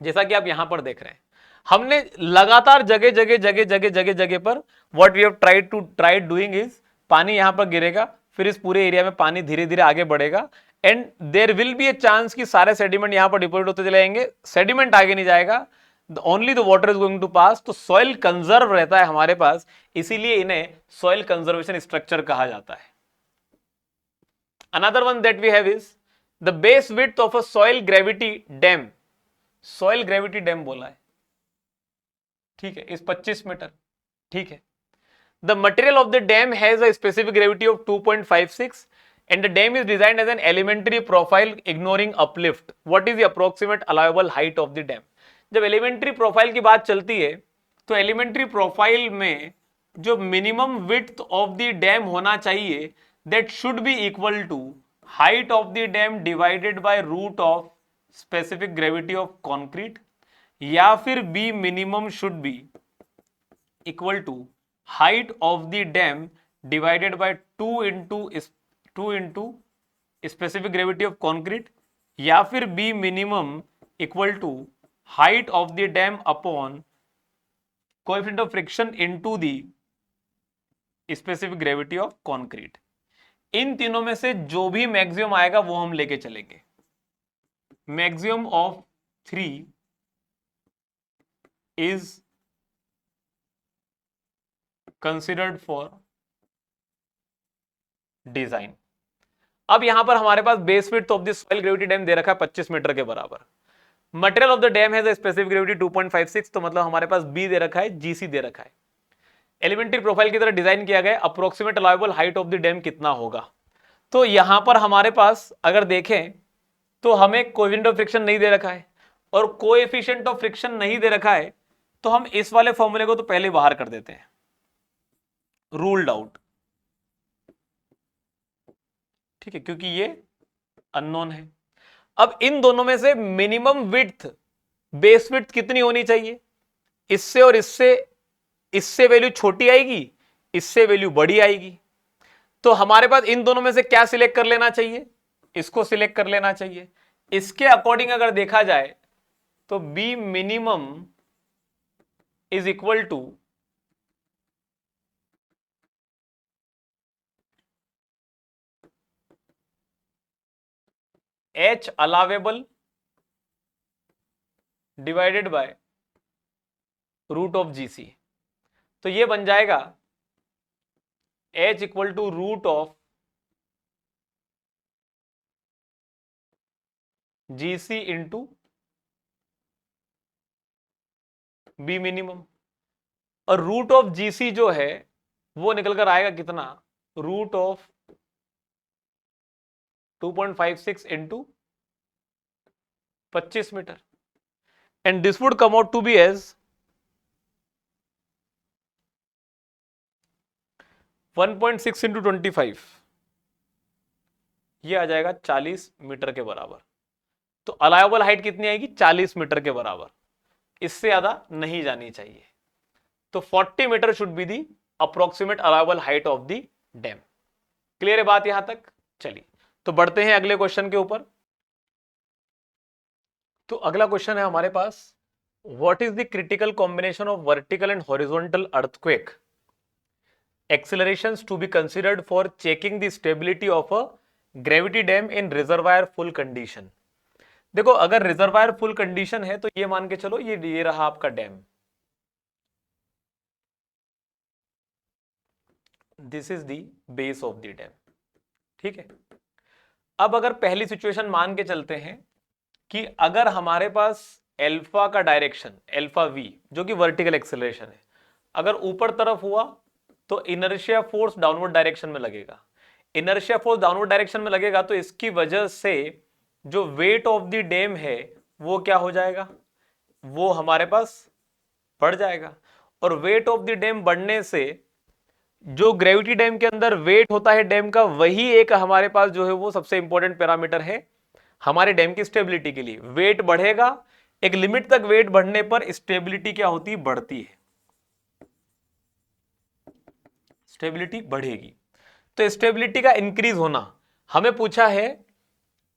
जैसा कि आप यहां पर देख रहे हैं, हमने लगातार जगह जगह जगह जगह जगह जगह पर what we have tried doing is, पानी यहां पर गिरेगा, फिर इस पूरे एरिया में पानी धीरे धीरे आगे बढ़ेगा, and there will be a chance कि सारे सेडिमेंट यहां पर डिपोजिट होते चले जाएंगे, सेडिमेंट आगे नहीं जाएगा, only the water is going to pass, तो सॉइल कंजर्व रहता है हमारे पास, इसीलिए इन्हें सॉइल कंजर्वेशन स्ट्रक्चर कहा जाता है। Another one that we have is the base width of a soil gravity dam, soil gravity dam बोला है, ठीक है, इस 25 मीटर। ठीक है, the material of the dam has a specific gravity of 2.56 and the dam is designed as an elementary profile ignoring uplift. What is the approximate allowable height of the dam? जब elementary profile की बात चलती है तो elementary profile में जो minimum width of the dam होना चाहिए that should be equal to height of the dam divided by root of specific gravity of concrete, या फिर B minimum should be equal to height of the dam divided by 2 into specific gravity of concrete, या फिर B minimum equal to height of the dam upon coefficient of friction into the specific gravity of concrete. इन तीनों में से जो भी maximum आएगा वो हम लेके चलेंगे। Maximum of 3 is considered for design। अब यहां पर हमारे पास base width of the soil gravity dam दे रखा है 25 मीटर के बराबर। Material of the dam has a specific gravity 2.56, तो मतलब हमारे पास बी दे रखा है, जीसी दे रखा है। एलिमेंट्री प्रोफाइल की तरह डिजाइन किया गया, approximate allowable height of the dam कितना होगा। तो यहां पर हमारे पास अगर देखें तो हमें कोएफिशिएंट ऑफ फ्रिक्शन नहीं दे रखा है, और कोएफिशिएंट ऑफ फ्रिक्शन नहीं दे रखा है तो हम इस वाले फॉर्मूले को तो पहले बाहर कर देते हैं, रूल्ड आउट, ठीक है, क्योंकि ये अननोन है। अब इन दोनों में से मिनिमम विड्थ, बेस विड्थ कितनी होनी चाहिए, इससे और इससे वैल्यू छोटी आएगी, इससे वैल्यू बड़ी आएगी। तो हमारे पास इन दोनों में से क्या सिलेक्ट कर लेना चाहिए, इसको सिलेक्ट कर लेना चाहिए। इसके अकॉर्डिंग अगर देखा जाए तो B minimum is equal to H allowable divided by root of GC. तो ये बन जाएगा H equal to root of GC into B minimum. और रूट ऑफ जीसी जो है वो निकल कर आएगा कितना, root of 2.56 into 25 metre, and this would come out to be as 1.6 into 25, ये आ जाएगा 40 मीटर के बराबर। तो अलाउएबल हाइट कितनी आएगी, 40 मीटर के बराबर, इससे ज्यादा नहीं जानी चाहिए। तो 40 metre should be the approximate allowable height of the dam. Clear है बात यहां तक। चलिए तो बढ़ते हैं अगले क्वेश्चन के ऊपर। तो अगला क्वेश्चन है हमारे पास, what is the critical combination of vertical and horizontal earthquake accelerations to be considered for checking the stability of a gravity dam in reservoir full condition. देखो अगर रिजर्वायर फुल कंडीशन है तो ये मान के चलो ये रहा आपका dam, this is the base of the dam, ठीक है। अब अगर पहली सिचुएशन मान के चलते हैं कि अगर हमारे पास एल्फा का डायरेक्शन एल्फा वी जो कि वर्टिकल एक्सेलरेशन है, अगर ऊपर तरफ हुआ तो इनर्शिया फोर्स डाउनवर्ड डायरेक्शन में लगेगा। इनर्शिया फोर्स डाउनवर्ड डायरेक्शन में लगेगा तो इसकी वजह से जो वेट ऑफ द डैम है वो क्या हो जाएगा, वो हमारे पास बढ़ जाएगा। और वेट ऑफ द डैम बढ़ने से जो ग्रेविटी डैम के अंदर वेट होता है डैम का, वही एक हमारे पास जो है वो सबसे इंपॉर्टेंट पैरामीटर है हमारे डैम की स्टेबिलिटी के लिए। वेट बढ़ेगा, एक लिमिट तक वेट बढ़ने पर स्टेबिलिटी क्या होती है, बढ़ती है, स्टेबिलिटी बढ़ेगी। तो स्टेबिलिटी का इंक्रीज होना, हमें पूछा है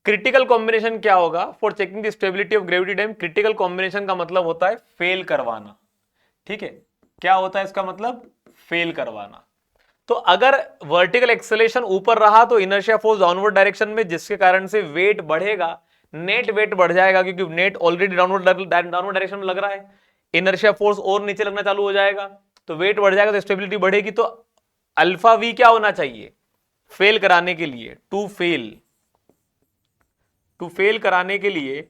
क्रिटिकल कॉम्बिनेशन क्या होगा for checking the stability of gravity dam. Critical combination का मतलब होता है फेल करवाना, ठीक है। क्या होता है इसका मतलब, फेल करवाना। तो अगर वर्टिकल एक्सेलेरेशन ऊपर रहा तो इनर्शिया फोर्स डाउनवर्ड डायरेक्शन में, जिसके कारण से वेट बढ़ेगा, नेट वेट बढ़ जाएगा क्योंकि नेट ऑलरेडी डाउनवर्ड डायरेक्शन में लग रहा है, इनर्शिया फोर्स और नीचे लगना चालू हो जाएगा तो वेट बढ़ जाएगा, तो स्टेबिलिटी बढ़ेगी। तो अल्फा वी क्या होना चाहिए, फेल कराने के लिए, टू फेल कराने के लिए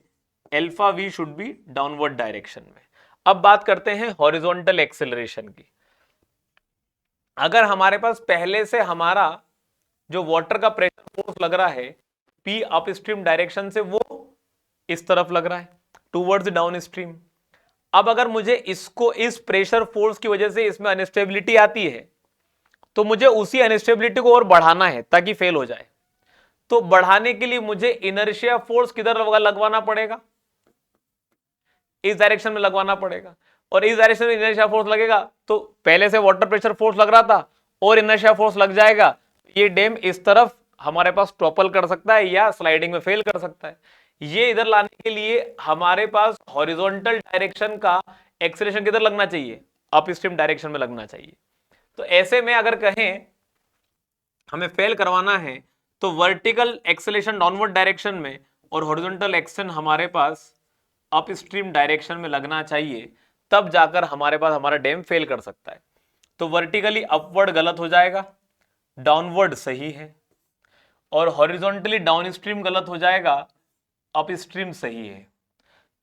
alpha V should be downward direction में। अब बात करते हैं हॉरिजॉन्टल एक्सेलरेशन की। अगर हमारे पास पहले से हमारा जो वाटर का प्रेशर फोर्स लग रहा है पी अपस्ट्रीम डायरेक्शन से, वो इस तरफ लग रहा है टूवर्ड्स डाउन स्ट्रीम। अब अगर मुझे इसको, इस प्रेशर फोर्स की वजह से इसमें अनस्टेबिलिटी आती है तो मुझे उसी अनस्टेबिलिटी को और बढ़ाना है ताकि फेल हो जाए। तो बढ़ाने के लिए मुझे इनर्शिया फोर्स किधर लगवाना पड़ेगा, इस डायरेक्शन में लगवाना पड़ेगा। और इस डायरेक्शन में इनर्शिया फोर्स लगेगा तो पहले से वाटर प्रेशर फोर्स लग रहा था और इनर्शिया फोर्स लग जाएगा, ये डैम इस तरफ हमारे पास टॉपल कर सकता है या स्लाइडिंग में फेल कर सकता है। ये इधर लाने के लिए हमारे पास हॉरिजॉन्टल डायरेक्शन का एक्सेलरेशन किधर लगना चाहिए, अपस्ट्रीम डायरेक्शन में लगना चाहिए। तो ऐसे में अगर कहें हमें फेल करवाना है तो वर्टिकल एक्सेलरेशन डाउनवर्ड डायरेक्शन में और हॉरिजॉन्टल एक्शन हमारे पास अपस्ट्रीम डायरेक्शन में लगना चाहिए, तब जाकर हमारे पास हमारा डैम फेल कर सकता है। तो वर्टिकली अपवर्ड गलत हो जाएगा, डाउनवर्ड सही है। और हॉरिजॉन्टली डाउन स्ट्रीम गलत हो जाएगा, अप स्ट्रीम सही है।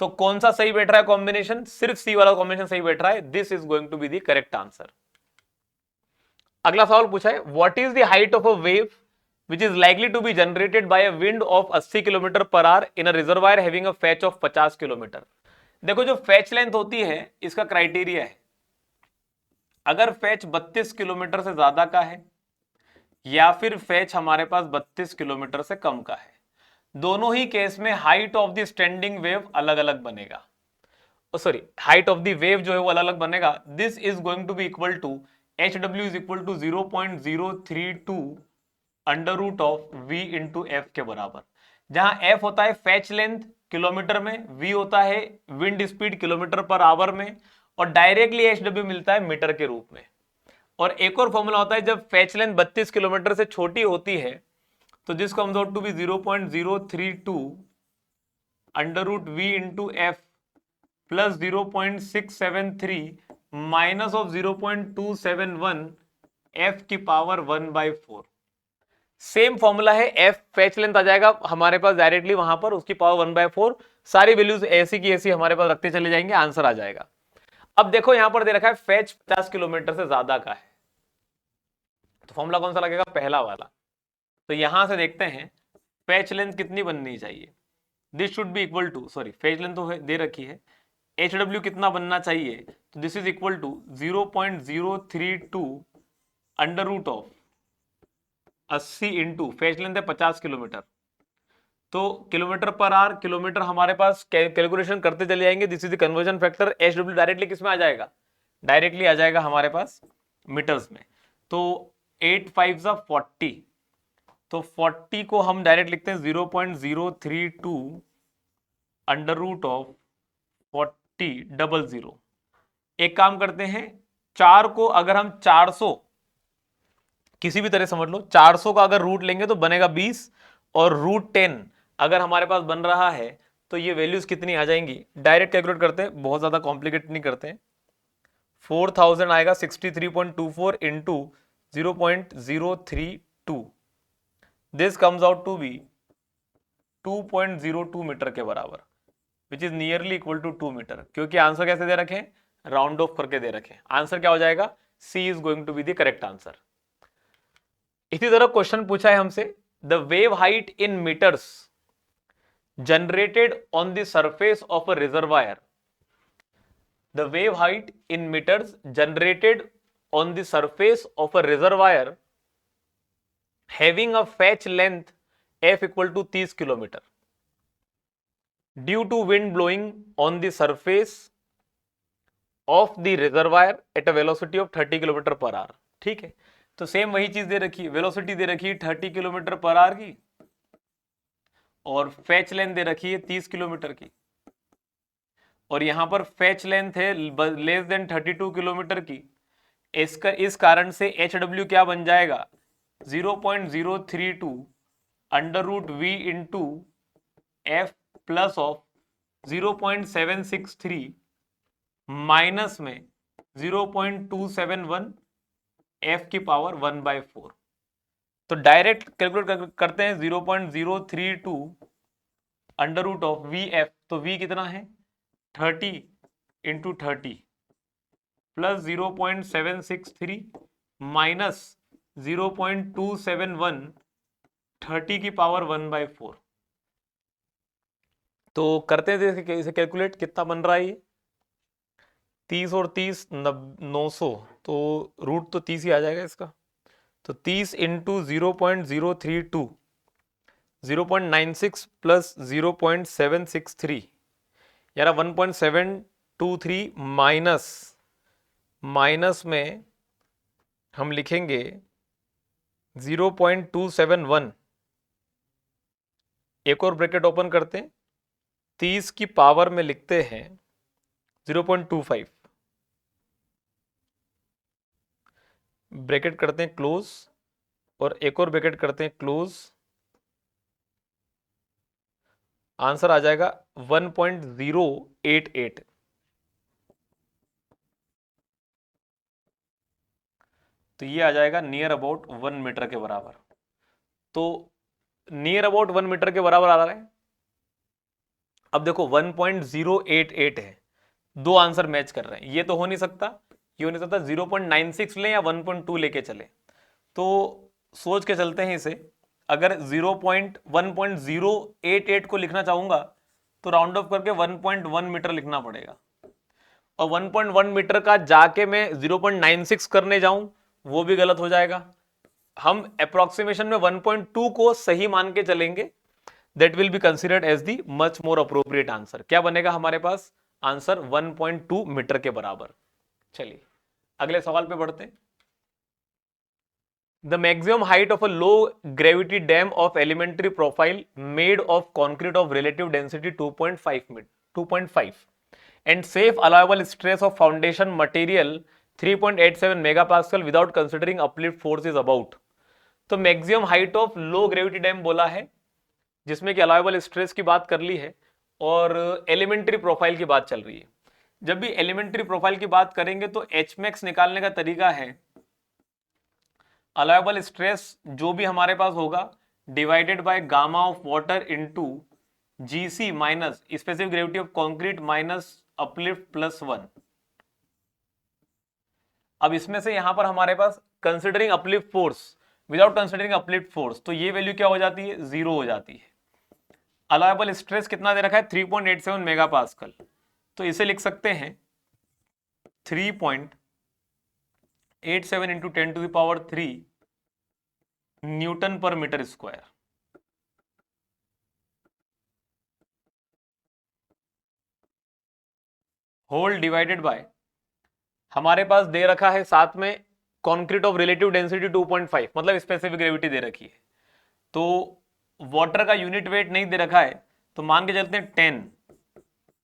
तो कौन सा सही बैठ रहा है कॉम्बिनेशन? सिर्फ सी वाला कॉम्बिनेशन सही बैठ रहा है। This is going to be the correct answer. अगला सवाल पूछा है, what is the height of a wave which is likely to be generated by a wind of 80 kilometre per our in a reservoir having a fetch of 50 kilometre. देखो जो fetch length होती है इसका criteria है, अगर fetch 32 kilometre से ज्यादा का है या फिर फैच हमारे पास 32 किलोमीटर से कम का है, दोनों ही केस में height of the standing wave अलग अलग बनेगा। Sorry, height of the wave जो है वो अलग अलग बनेगा। This is going to be equal to H W is equal to 0.032 under root of v into F के बराबर, जहां f होता है फैच लेंथ किलोमीटर में, v होता है wind speed kilometre per hour में, और डायरेक्टली एच डब्ल्यू मिलता है मीटर के रूप में। और एक और फॉर्मूला होता है जब फैच लेंथ 32 किलोमीटर से छोटी होती है तो this comes out to be 0.032 under root V into F plus 0.673 minus of 0.271 F की पावर 1/4। सेम फॉर्मूला है, एफ फैच लेंथ आ जाएगा हमारे पास डायरेक्टली वहां पर, उसकी पावर 1/4। सारी वैल्यूज ऐसी की ऐसी हमारे पास रखते चले जाएंगे, आंसर आ जाएगा। अब देखो यहां पर दे रखा है फैच 50 किलोमीटर से ज्यादा का है, तो फॉर्मूला कौन सा लगेगा? पहला वाला। तो यहां से देखते हैं फैच लेंथ कितनी बननी चाहिए। This should be equal to, sorry fetch length तो दे रखी है, एच डब्ल्यू कितना बनना चाहिए? तो this is equal to 0.032 under root of 80 into fetch length है 50 किलोमीटर, तो किलोमीटर पर आवर, किलोमीटर हमारे पास कैलकुलेशन करते चले जाएंगे। This is the conversion factor. H W directly किस में आ जाएगा? डायरेक्टली आ जाएगा हमारे पास मीटर्स में। तो 8 5 40, तो 40 को हम डायरेक्ट लिखते हैं 0.032 अंडर रूट ऑफ 40 00। एक काम करते हैं, 4 को अगर हम 400 किसी भी तरह समझ लो, 400 का अगर रूट लेंगे तो बनेगा 20, और रूट 10 अगर हमारे पास बन रहा है तो ये वैल्यूज कितनी आ जाएंगी? डायरेक्ट कैलकुलेट करते हैं, बहुत ज्यादा कॉम्प्लिकेट नहीं करते हैं। 4000 आएगा 63.24 into 0.032, this comes out to be 2.02 metre के बराबर, which is nearly equal to 2 metre. क्योंकि आंसर कैसे दे रखे? राउंड ऑफ करके दे रखे। आंसर क्या हो जाएगा? C is going to be the correct answer. इसी तरह क्वेश्चन पूछा है हमसे, the wave height in metres generated on the surface of a reservoir, the wave height in metres generated on the surface of a reservoir having a fetch length F equal to 30 kilometre due to wind blowing on the surface of the reservoir at a velocity of 30 kilometre per hour. ठीक है, तो same वही चीज दे रखी है, velocity दे रखी है 30 kilometre per our की, और फैच लेंथ दे रखी है 30 किलोमीटर की, और यहां पर फैच लेंथ है लेस देन 32 किलोमीटर की। इसका इस कारण से एच डब्ल्यू क्या बन जाएगा? 0.032 under root V into F plus of 0.763 minus में 0.271 एफ की पावर 1/4। तो डायरेक्ट कैलकुलेट करते हैं 0.032 under root of V F, तो वी कितना है? 30 इंटू 30 प्लस 0.763 माइनस 0.271 30 की पावर 1/4। तो करते हैं इसे कैलकुलेट, कितना बन रहा है ये? 30 और 30 900, तो रूट तो 30 ही आ जाएगा इसका। तो 30 इंटू 0.032, 0.96 प्लस 0.763, यार 1.723 माइनस माइनस में हम लिखेंगे 0.271, एक और ब्रैकेट ओपन करते हैं, 30 की पावर में लिखते हैं 0.25, ब्रैकेट करते हैं क्लोज, और एक और ब्रैकेट करते हैं क्लोज, आंसर आ जाएगा 1.088। तो ये आ जाएगा नियर अबाउट 1 मीटर के बराबर। तो नियर अबाउट 1 मीटर के बराबर आ रहा है। अब देखो 1.088 है, दो आंसर मैच कर रहे हैं, ये तो हो नहीं सकता, ये हो नहीं सकता। 0.96 लें या 1.2 लेके चले, तो सोच के चलते हैं इसे। अगर 1.088 को लिखना चाहूंगा तो राउंड ऑफ करके 1.1 मीटर लिखना पड़ेगा, और 1.1 मीटर का जाके मैं 0.96 करने जाऊं वो भी गलत हो जाएगा। हम अप्रोक्सीमेशन में 1.2 को सही मान के चलेंगे, that will be considered as the much more appropriate answer. क्या बनेगा हमारे पास आंसर? 1.2 मीटर के बराबर। चलिए अगले सवाल पे बढ़ते हैं। The maximum height of a low gravity dam of elementary profile made of concrete of relative density 2.5 and safe allowable stress of foundation material 3.87 megapascal without considering uplift force is about। तो maximum height of low gravity dam बोला है, जिसमें कि allowable stress की बात कर ली है और एलिमेंट्री प्रोफाइल की बात चल रही है। जब भी एलिमेंट्री प्रोफाइल की बात करेंगे तो एच मैक्स निकालने का तरीका है अलाउेबल स्ट्रेस जो भी हमारे पास होगा divided by gamma of water into GC minus specific gravity of concrete minus uplift plus 1। अब इसमें से यहां पर हमारे पास considering uplift force without considering uplift force, तो ये वैल्यू क्या हो जाती है? 0 हो जाती है। अलाउेबल स्ट्रेस कितना दे रखा है? 3.87 मेगा पास्कल, तो इसे लिख सकते हैं 3.87 into 10⁻³ newton per metre square. Whole divided by हमारे पास दे रखा है साथ में कंक्रीट ऑफ रिलेटिव डेंसिटी 2.5, मतलब स्पेसिफिक ग्रेविटी दे रखी है, तो वाटर का यूनिट वेट नहीं दे रखा है, तो मान के चलते हैं 10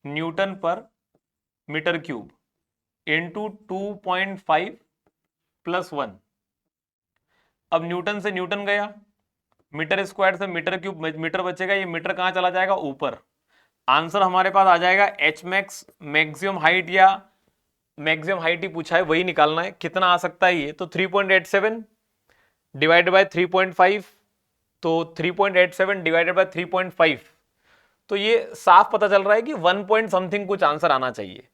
Newton per metre cube into 2.5 plus 1। अब न्यूटन से न्यूटन गया, मीटर स्क्वायर से मीटर क्यूब, मीटर बचेगा, ये मीटर कहां चला जाएगा? ऊपर। आंसर हमारे पास आ जाएगा एच मैक्स, मैक्सिमम हाइट या मैक्सिमम हाइट ही पूछा है वही निकालना है, कितना आ सकता है ये? तो 3.87 डिवाइडेड बाय 3.5, तो 3.87 डिवाइडेड बाय 3.5, तो ये साफ पता चल रहा है कि 1 पॉइंट समथिंग कुछ आंसर आना चाहिए।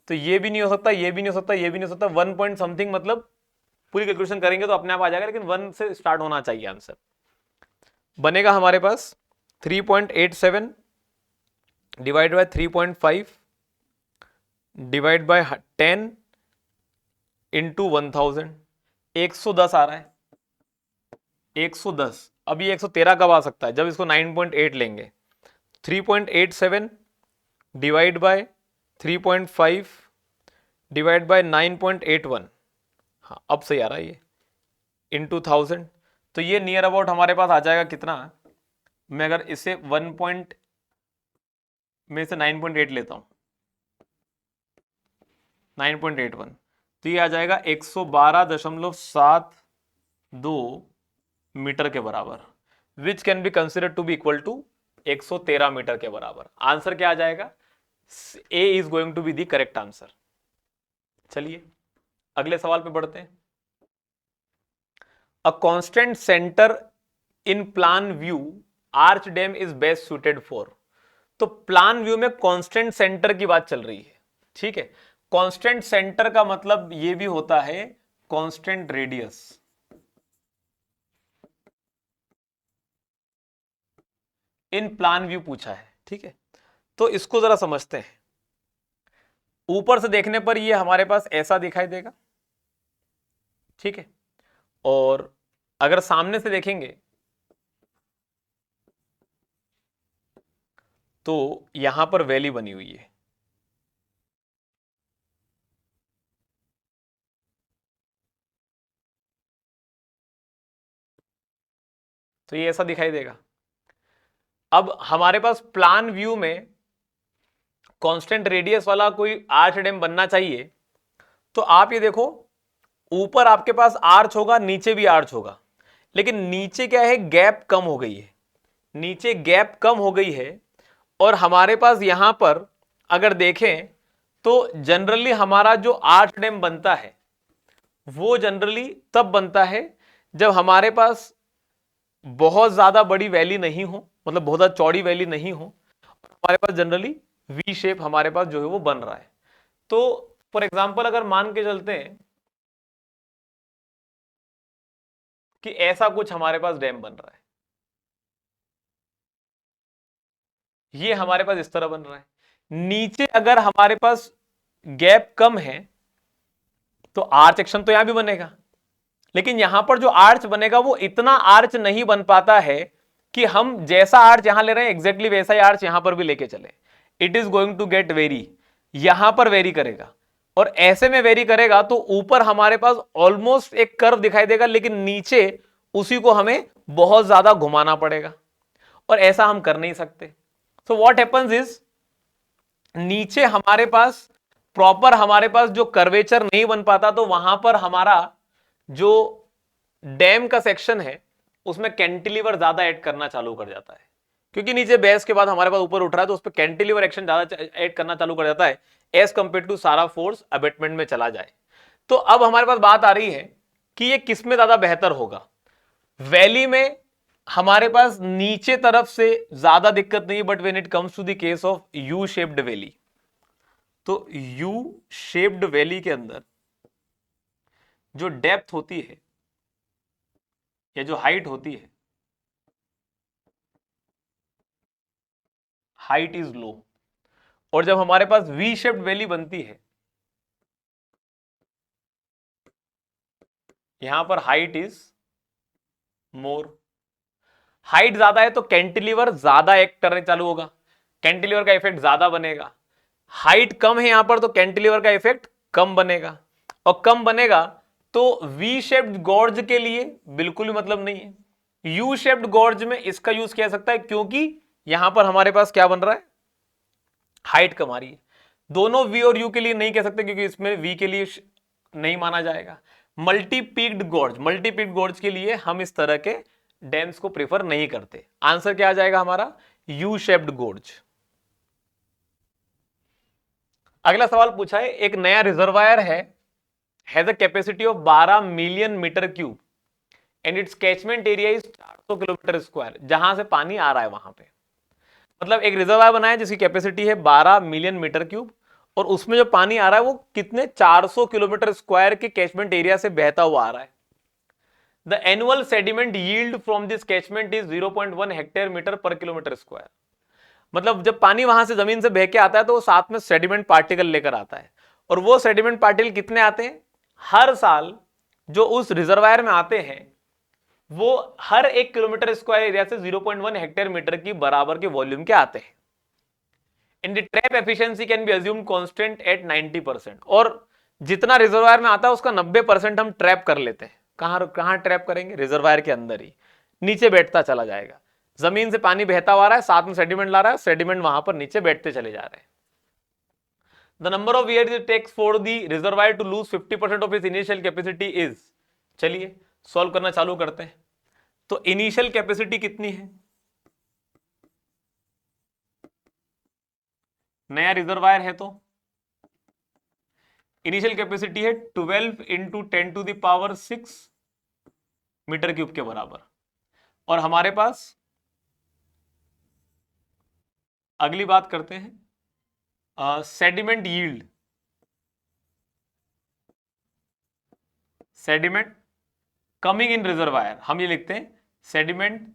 तो ये भी नहीं हो सकता, ये भी नहीं हो सकता, ये भी नहीं हो सकता, 1 पॉइंट समथिंग, मतलब पूरी कैलकुलेशन करेंगे तो अपने आप आ जाएगा, लेकिन 1 से स्टार्ट होना चाहिए आंसर। बनेगा हमारे पास 3.87 divide by 3.5 divide by 10 into 1000, 110 आ रहा है, 110। अब ये 113 कब आ सकता है? जब इसको 9.8 लेंगे। 3.87 डिवाइड बाय 3.5 डिवाइड बाय 9.81, हाँ अब सही आ रहा है ये, इंटू 1000, तो ये नियर अबाउट हमारे पास आ जाएगा कितना? मैं अगर इसे 1 पॉइंट में से 9.8 लेता हूं, 9.81, तो ये आ जाएगा 112.72 मीटर के बराबर, which can be consider to be equal to 113 metre के बराबर। आंसर क्या आ जाएगा? A is going to be the correct answer. चलिए अगले सवाल पे बढ़ते हैं। A constant centre in plan view arch dam is best suited for. तो प्लान व्यू में कांस्टेंट सेंटर की बात चल रही है, ठीक है। कांस्टेंट सेंटर का मतलब ये भी होता है कांस्टेंट रेडियस। इन प्लान व्यू पूछा है, ठीक है, तो इसको जरा समझते हैं। ऊपर से देखने पर ये हमारे पास ऐसा दिखाई देगा, ठीक है, और अगर सामने से देखेंगे तो यहां पर वैली बनी हुई है, तो ये ऐसा दिखाई देगा। अब हमारे पास प्लान व्यू में कांस्टेंट रेडियस वाला कोई आर्च डैम बनना चाहिए, तो आप ये देखो, ऊपर आपके पास आर्च होगा, नीचे भी आर्च होगा, लेकिन नीचे क्या है? गैप कम हो गई है, नीचे गैप कम हो गई है, और हमारे पास यहां पर अगर देखें तो जनरली हमारा जो आर्च डैम बनता है वो जनरली तब बनता है जब हमारे पास बहुत ज्यादा बड़ी वैली नहीं हो, मतलब बहुत ज्यादा चौड़ी वैली नहीं हो, हमारे पास जनरली वी शेप हमारे पास जो है वो बन रहा है। तो फॉर एग्जाम्पल अगर मान के चलते हैं कि ऐसा कुछ हमारे पास डैम बन रहा है, ये हमारे पास इस तरह बन रहा है, नीचे अगर हमारे पास गैप कम है तो आर्च एक्शन तो यहां भी बनेगा, लेकिन यहां पर जो आर्च बनेगा वो इतना आर्च नहीं बन पाता है कि हम जैसा आर्च यहां ले रहे हैं एग्जैक्टली वैसा ही आर्च यहां पर भी लेके चले। It is going to get very, यहां पर वेरी करेगा, और ऐसे में वेरी करेगा तो ऊपर हमारे पास ऑलमोस्ट एक कर्व दिखाई देगा, लेकिन नीचे उसी को हमें बहुत ज्यादा घुमाना पड़ेगा, और ऐसा हम कर नहीं सकते। सो व्हाट हैपेंस इज, नीचे हमारे पास प्रॉपर हमारे पास जो कर्वेचर नहीं बन पाता, तो वहां पर हमारा जो डैम का सेक्शन है उसमें कैंटिलीवर ज्यादा ऐड करना चालू कर जाता है, क्योंकि नीचे बेस के बाद हमारे पास ऊपर उठ रहा है, तो उस पर कैंटिलीवर एक्शन ज्यादा ऐड करना चालू कर जाता है एज कंपेयर टू सारा फोर्स अबेटमेंट में चला जाए। तो अब हमारे पास बात आ रही है कि ये किस में ज्यादा बेहतर होगा। वैली में हमारे पास नीचे तरफ से ज्यादा दिक्कत नहीं, but when it comes to the case of U shaped valley, तो यू शेप्ड वैली के अंदर जो डेप्थ होती है या जो हाइट होती है, हाइट इज लो, और जब हमारे पास वी शेप्ड वैली बनती है, यहां पर हाइट इज मोर। हाइट ज्यादा है तो कैंटिलीवर ज्यादा एक्ट करने चालू होगा, कैंटिलीवर का इफेक्ट ज्यादा बनेगा। हाइट कम है यहां पर तो कैंटिलीवर का इफेक्ट कम बनेगा, और कम बनेगा तो वी शेप्ड गॉर्ज के लिए बिल्कुल भी मतलब नहीं है। यू शेप्ड गॉर्ज में इसका यूज किया जा सकता है, क्योंकि यहां पर हमारे पास क्या बन रहा है, हाइट कम आ रही है। दोनों वी और यू के लिए नहीं कह सकते, क्योंकि इसमें वी के लिए नहीं माना जाएगा। मल्टी पीक्ड गोर्ज के लिए हम इस तरह के डैम्स को प्रेफर नहीं करते। आंसर क्या आ जाएगा हमारा, यू शेप्ड गोर्ज। अगला सवाल पूछा है, एक नया रिजर्वायर है, has a capacity of 12 million metre cube and its catchment area is 400 kilometre square, जहां से पानी आ रहा है वहां पे। मतलब एक रिजर्वायर बनाया जिसकी कैपेसिटी है 12 मिलियन मीटर क्यूब, और उसमें जो पानी आ रहा है वो कितने 400 किलोमीटर स्क्वायर के कैचमेंट एरिया से बहता हुआ आ रहा है। The annual sediment yield from this catchment is 0.1 hectare metre per kilometre square. मतलब जब पानी वहां से जमीन से बह के आता है तो वो साथ में सेडिमेंट पार्टिकल लेकर आता है, और वो सेडिमेंट पार्टिकल कितने आते हैं, हर साल जो उस रिजर्वायर में आते हैं वो हर 1 किलोमीटर स्क्वायर एरिया से 0.1 हेक्टेयर मीटर की बराबर के वॉल्यूम के आते हैं। In the trap efficiency can be assumed constant eight 90%, और जितना रिजर्वायर में आता है उसका 90% हम ट्रैप कर लेते हैं। कहां कहां ट्रैप करेंगे, रिजर्वायर के अंदर ही, नीचे बैठता चला जाएगा। जमीन से पानी बहता हुआ रहा है, साथ में सेडिमेंट ला रहा है, सेडिमेंट वहां पर नीचे बैठते चले जा रहे हैं। The number of years it takes for the reservoir to lose 50% of its initial capacity is, चलिए सॉल्व करना चालू करते हैं। तो इनिशियल कैपेसिटी कितनी है, नया रिजर्वायर है तो इनिशियल कैपेसिटी है 12 इंटू 10⁶ मीटर क्यूब के बराबर, और हमारे पास अगली बात करते हैं sediment yield, sediment coming in reservoir, हम ये लिखते हैं सेडिमेंट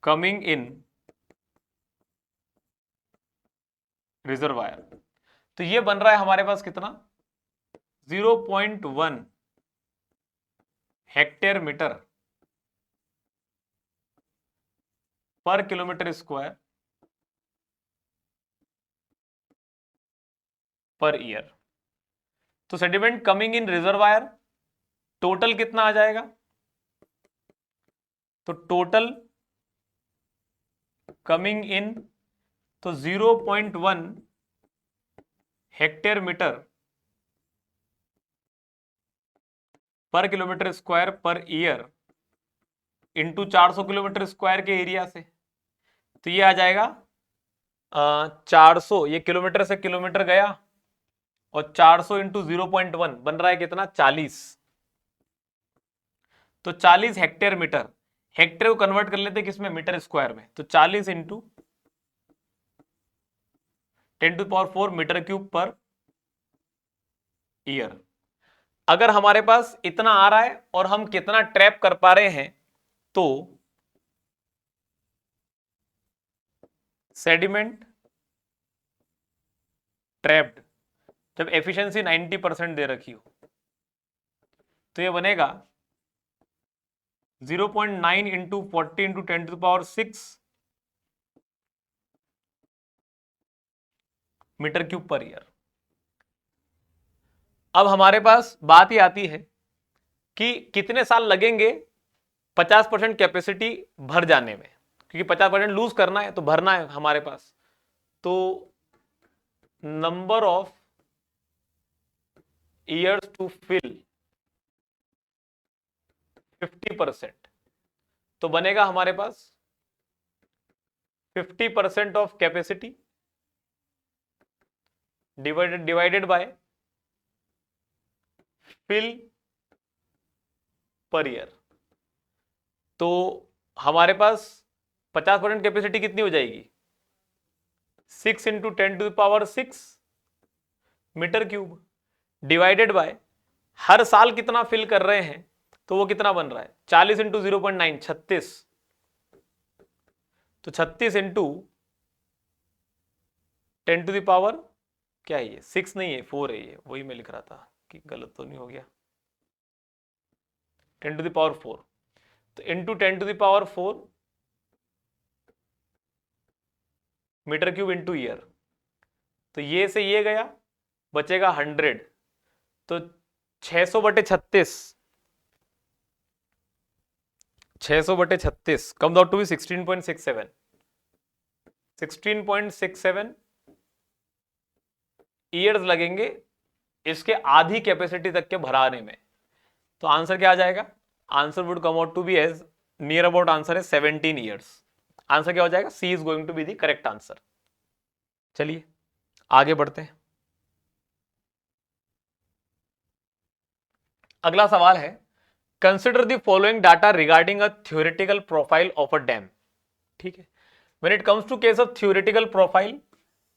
कमिंग इन रिजर्वायर। तो ये बन रहा है हमारे पास कितना, 0.1 hectare metre per kilometre square पर ईयर। तो sediment coming in reservoir total कितना आ जाएगा, तो टोटल कमिंग इन, तो 0.1 hectare metre per kilometre square per year into 400 kilometre square के एरिया से, तो ये आ जाएगा 400, ये किलोमीटर से किलोमीटर गया, और 400 इंटू 0.1 बन रहा है कितना, 40। तो 40 हेक्टेयर मीटर, हेक्टेयर को कन्वर्ट कर लेते किसमें, मीटर स्क्वायर में, तो 40 into 10⁴ metre cube per year. अगर हमारे पास इतना आ रहा है और हम कितना ट्रैप कर पा रहे हैं, तो सेडिमेंट ट्रैप्ड, जब एफिशिएंसी 90% दे रखी हो, तो ये बनेगा 0.9 into 40 into 10⁶ metre cube per year. अब हमारे पास बात ही आती है कि कितने साल लगेंगे 50% कैपेसिटी भर जाने में, क्योंकि 50% लूज करना है तो भरना है हमारे पास। तो number of years to fill 50%, तो बनेगा हमारे पास 50% of capacity divided by fill per year. तो हमारे पास 50% कैपेसिटी कितनी हो जाएगी, 6 into 10⁶ metre cube, divided by हर साल कितना फिल कर रहे हैं, तो वो कितना बन रहा है, 40 इंटू 0.9 36, तो 36 इंटू 10⁻, क्या है ये, 6 नहीं है 4 है, ये वही मैं लिख रहा था कि गलत तो नहीं हो गया, 10⁴, तो into 10⁴ metre cube into year, तो ये से ये गया, बचेगा 100, तो 600/36, 600/36 comes out to be 16.67, 16.67 years लगेंगे इसके आधी कैपेसिटी तक के भराने में। तो आंसर क्या आ जाएगा, answer would come out to be as near about answer है 17 ईयर्स। आंसर क्या हो जाएगा, C is going to be the correct answer. चलिए आगे बढ़ते हैं। अगला सवाल है, consider the following data regarding a theoretical profile of a dam. ठीक है, when it comes to case of theoretical profile,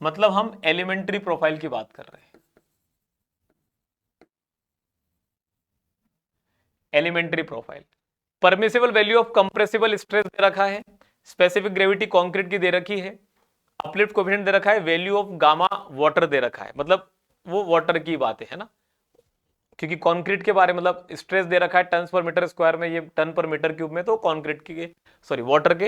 मतलब हम एलिमेंट्री प्रोफाइल की बात कर रहे हैं। Elementary profile, permissible value of compressible stress दे रखा है, स्पेसिफिक ग्रेविटी कंक्रीट की दे रखी है, अपलिफ्ट कोएफिशिएंट दे रखा है, वैल्यू ऑफ गामा वाटर दे रखा है, मतलब वो वाटर की बात है ना, क्योंकि कंक्रीट के बारे में मतलब स्ट्रेस दे रखा है टन पर मीटर स्क्वायर में, ये टन पर मीटर क्यूब में, तो कंक्रीट के सॉरी वाटर के,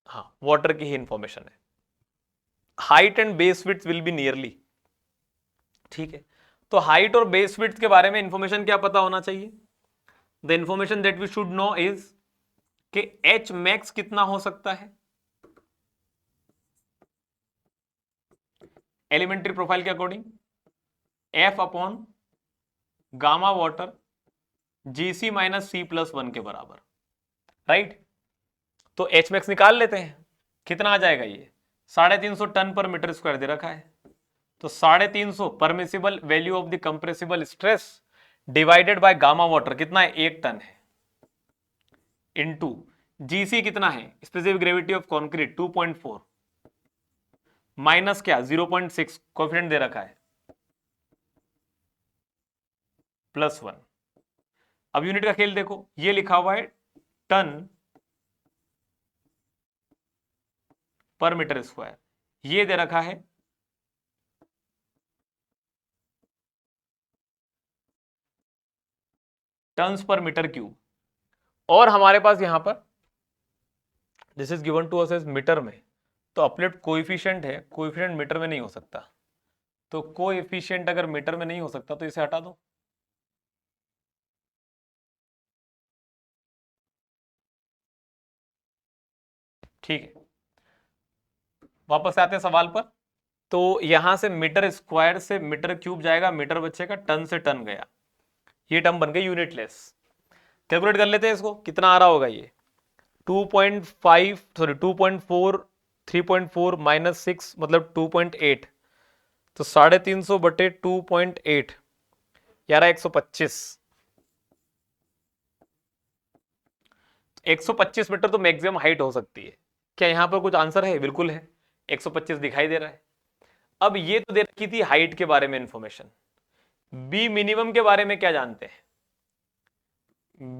हाँ वाटर की ही इंफॉर्मेशन है। Height and base width will be nearly, ठीक है, तो हाइट और बेस विड्थ के बारे में इंफॉर्मेशन क्या पता होना चाहिए, the information that we should know is कि एच मैक्स कितना हो सकता है एलिमेंट्री प्रोफाइल के according, F upon gamma water GC minus C+1 के बराबर, राइट। तो एच मैक्स निकाल लेते हैं, कितना आ जाएगा, ये 350 टन पर मीटर स्क्वायर दे रखा है, तो 350 permissible value of the compressible stress divided by gamma water कितना है, 1 टन है, इनटू जीसी कितना है, specific gravity of concrete 2.4 minus क्या 0.6 कोएफिशिएंट दे रखा है +1। अब यूनिट का खेल देखो, ये लिखा हुआ है टन पर मीटर स्क्वायर, ये दे रखा है टन्स पर मीटर क्यूब, और हमारे पास यहां पर this is given to us as metre में, तो अपलिफ्ट कोएफिशिएंट है, कोएफिशिएंट मीटर में नहीं हो सकता, तो कोएफिशिएंट अगर मीटर में नहीं हो सकता तो इसे हटा दो, ठीक है। वापस आते हैं सवाल पर, तो यहां से मीटर स्क्वायर से मीटर क्यूब जाएगा, मीटर बचेगा, टन से टन गया, ये टर्म बन गई यूनिटलेस। कैलकुलेट कर लेते हैं इसको, कितना आ रहा होगा ये 2.5 सॉरी 2.4 3.4 माइनस 6 मतलब 2.8, तो 350 बटे 2.8, यार 125, 125 मीटर तो मैक्सिमम हाइट हो सकती है। क्या यहां पर कुछ आंसर है? बिल्कुल है, 125 दिखाई दे रहा है। अब ये तो दे रखी थी हाइट के बारे में इंफॉर्मेशन। बी मिनिमम के बारे में क्या जानते हैं?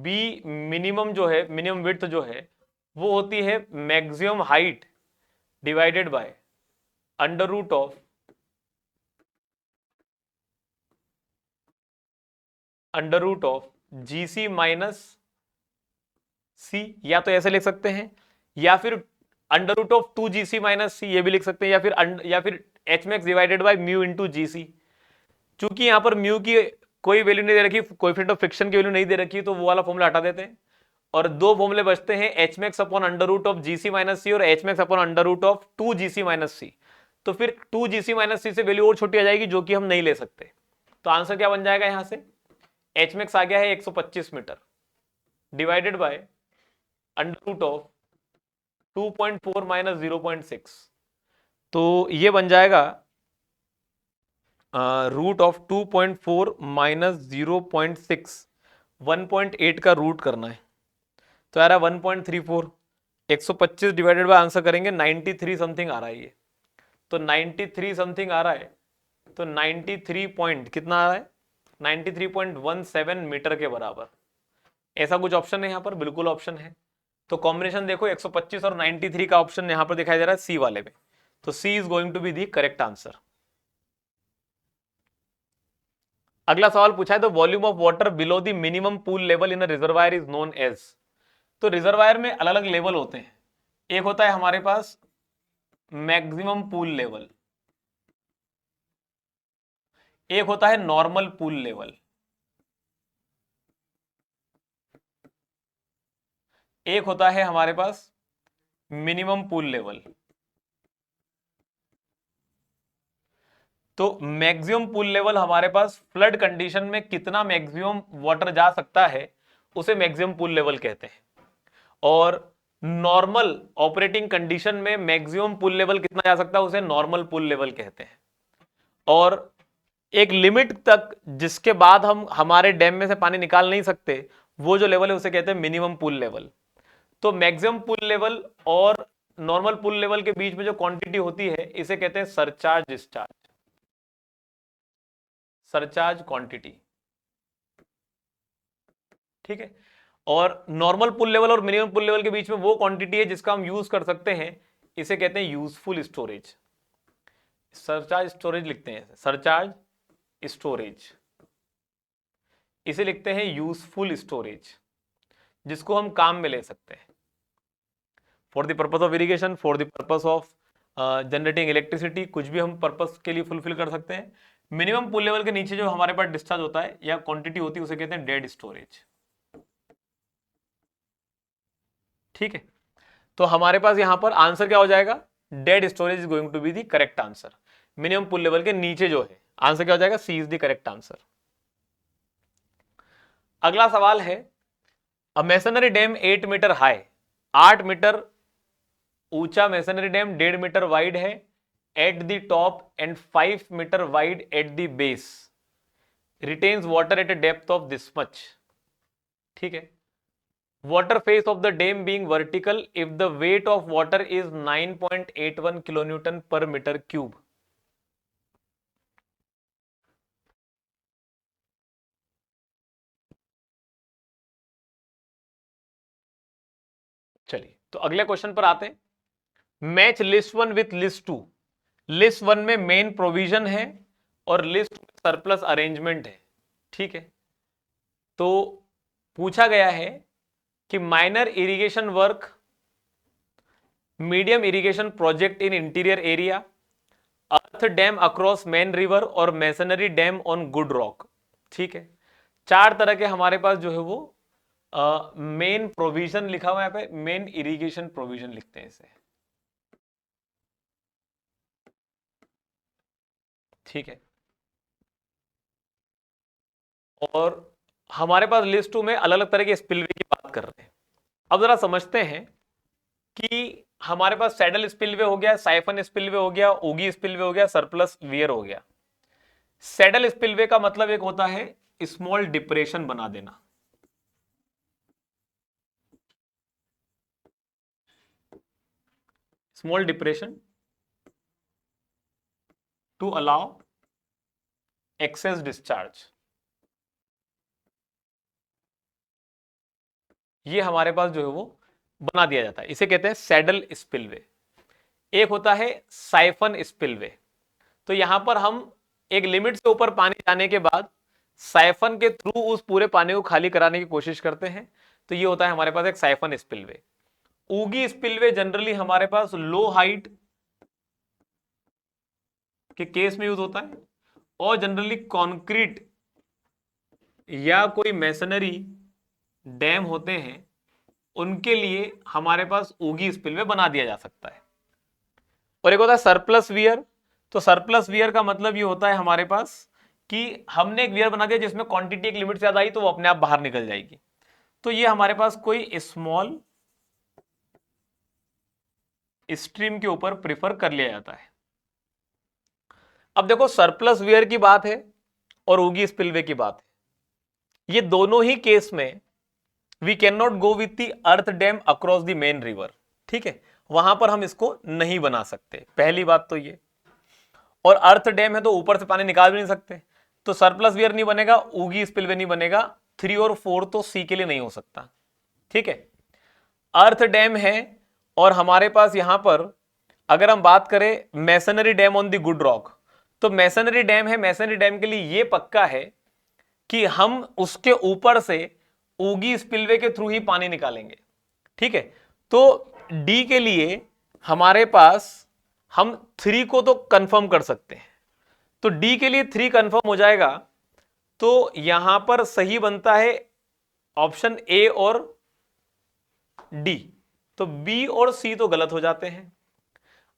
बी मिनिमम जो है, मिनिमम विड्थ जो है, वो होती है maximum height divided by under root of GC minus C, या तो ऐसे लिख सकते हैं, या फिर under root of 2 GC minus C, ये भी लिख सकते हैं, या फिर H max divided by mu into GC. चूंकि यहां पर म्यू की कोई वैल्यू नहीं दे रखी, कोएफिशिएंट ऑफ फ्रिक्शन की वैल्यू नहीं दे रखी, तो वो वाला फॉर्मूला हटा देते हैं और दो फॉर्मूले बचते हैं, H max upon under root of GC minus C और H max upon under root of 2 GC minus C. तो फिर 2 GC माइनस सी से वैल्यू और छोटी आ जाएगी, जो कि हम नहीं ले सकते। तो आंसर क्या बन जाएगा? यहां से एच मैक्स आ गया है 125 metre divided by under root of 2.4 minus 0.6, तो ये बन जाएगा रूट ऑफ 2.4 माइनस 0.6, 1.8 का रूट करना है, तो आ रहा है 1.34। 125 डिवाइडेड बाय आंसर करेंगे 93 समथिंग आ रहा है ये, तो 93 समथिंग आ रहा है, तो 93 पॉइंट कितना आ रहा है? 93.17 मीटर के बराबर। ऐसा कुछ ऑप्शन है यहाँ पर? बिल्कुल ऑप्शन है। तो कॉम्बिनेशन देखो 125 और 93 का ऑप्शन यहाँ पर दिखाई दे रहा है सी वाले में, तो C is going to be the correct answer. अगला सवाल पूछा है, the volume of water below the minimum pool level in a reservoir is known as. तो रिजर्वायर में अलग अलग लेवल होते हैं। एक होता है हमारे पास मैक्सिमम पूल लेवल, एक होता है नॉर्मल पूल लेवल, एक होता है हमारे पास मिनिमम पूल लेवल। तो मैक्सिमम पूल लेवल हमारे पास फ्लड कंडीशन में कितना मैक्सिमम वाटर जा सकता है, उसे मैक्सिमम पूल लेवल कहते हैं। और नॉर्मल ऑपरेटिंग कंडीशन में मैक्सिमम पूल लेवल कितना जा सकता है, उसे नॉर्मल पूल लेवल कहते हैं। और एक लिमिट तक जिसके बाद हम हमारे डैम में से पानी निकाल नहीं सकते, वो जो लेवल है उसे कहते हैं मिनिमम पूल लेवल। तो मैक्सिमम पूल लेवल और नॉर्मल पूल लेवल के बीच में जो क्वांटिटी होती है, इसे कहते हैं सरचार्ज डिस्चार्ज, सरचार्ज क्वांटिटी। ठीक है। और नॉर्मल पुल लेवल और मिनिमम पुल लेवल के बीच में वो क्वांटिटी है जिसका हम यूज कर सकते हैं, इसे कहते हैं यूजफुल स्टोरेज। सरचार्ज स्टोरेज लिखते हैं, सरचार्ज स्टोरेज, इसे लिखते हैं यूजफुल स्टोरेज, जिसको हम काम में ले सकते हैं for the purpose of irrigation, for the purpose of generating electricity, कुछ भी हम पर्पस के लिए फुलफिल कर सकते हैं। मिनिमम पुल लेवल के नीचे जो हमारे पास डिस्चार्ज होता है या क्वांटिटी होती है, उसे कहते हैं डेड स्टोरेज। ठीक है। तो हमारे पास यहां पर आंसर क्या हो जाएगा? Dead storage is going to be the correct answer. Minimum pool level के नीचे जो है, आंसर क्या हो जाएगा? C is the correct answer. अगला सवाल है, a masonry dam 8 metre high, 8 metre ऊंचा मेसनरी डैम 1.5 मीटर वाइड है at the top and 5 metre wide at the base, retains water at a depth of this much. ठीक है। Water face of the dam being vertical if the weight of water is 9.81 kilonewton per meter cube. चलिए तो अगले question पर आते हैं। Match list 1 with list 2। List 1 में main provision है और लिस्ट सरप्लस अरेंजमेंट है। ठीक है। तो पूछा गया है कि minor irrigation work, medium irrigation project in interior area, earth dam across main river और masonry dam on good rock. ठीक है। 4 तरह के हमारे पास जो है वो मेन प्रोविजन लिखा हुआ है, यहाँ पे मेन इरिगेशन प्रोविजन लिखते हैं इसे। ठीक है। और हमारे पास लिस्ट 2 में अलग अलग तरह के स्पिलवे की बात कर रहे हैं। अब जरा समझते हैं कि हमारे पास सैडल स्पिलवे हो गया, साइफन स्पिलवे हो गया, ओगी स्पिलवे हो गया, सरप्लस वियर हो गया। सैडल स्पिलवे का मतलब एक होता है स्मॉल डिप्रेशन बना देना। Small depression to allow excess discharge, ये हमारे पास जो है वो बना दिया जाता है। इसे कहते हैं सैडल स्पिलवे। एक होता है साइफन स्पिलवे। तो यहां पर हम एक लिमिट से ऊपर पानी जाने के बाद साइफन के थ्रू उस पूरे पानी को खाली कराने की कोशिश करते हैं। तो ये होता है हमारे पास एक साइफन स्पिलवे। ऊगी स्पिलवे जनरली हमारे पास लो हाइट के केस में यूज होता है, और जनरली कंक्रीट या कोई मैसनरी डैम होते हैं उनके लिए हमारे पास ऊगी स्पिलवे बना दिया जा सकता है। और एक होता है सरप्लस वियर। तो सरप्लस वियर का मतलब ये होता है हमारे पास कि हमने एक वियर बना दिया जिसमें क्वांटिटी एक लिमिट से ज्यादा आई तो वो अपने आप बाहर निकल जाएगी। तो ये हमारे पास कोई स्मॉल स्ट्रीम के ऊपर प्रिफर कर लिया जाता है। अब देखो सरप्लस वियर की बात है और ऊगी स्पिलवे की बात है। ये दोनों ही केस में we can not go with the earth dam across the main river. ठीक है, वहां पर हम इसको नहीं बना सकते, पहली बात तो ये। और अर्थ डैम है तो ऊपर से पानी निकाल भी नहीं सकते, तो सरप्लस वियर नहीं बनेगा, ऊगी स्पिलवे नहीं बनेगा। 3 और 4 तो सी के लिए नहीं हो सकता। ठीक है, अर्थ डैम है और हमारे पास यहां पर अगर हम बात करें masonry dam on the good rock, तो मैसनरी डैम है। मैसनरी डैम के लिए यह पक्का है कि हम उसके ऊपर से ऊगी स्पिलवे के थ्रू ही पानी निकालेंगे। ठीक है, तो डी के लिए हमारे पास हम 3 को तो कंफर्म कर सकते हैं। तो डी के लिए 3 कंफर्म हो जाएगा। तो यहां पर सही बनता है ऑप्शन ए और डी। तो बी और सी तो गलत हो जाते हैं।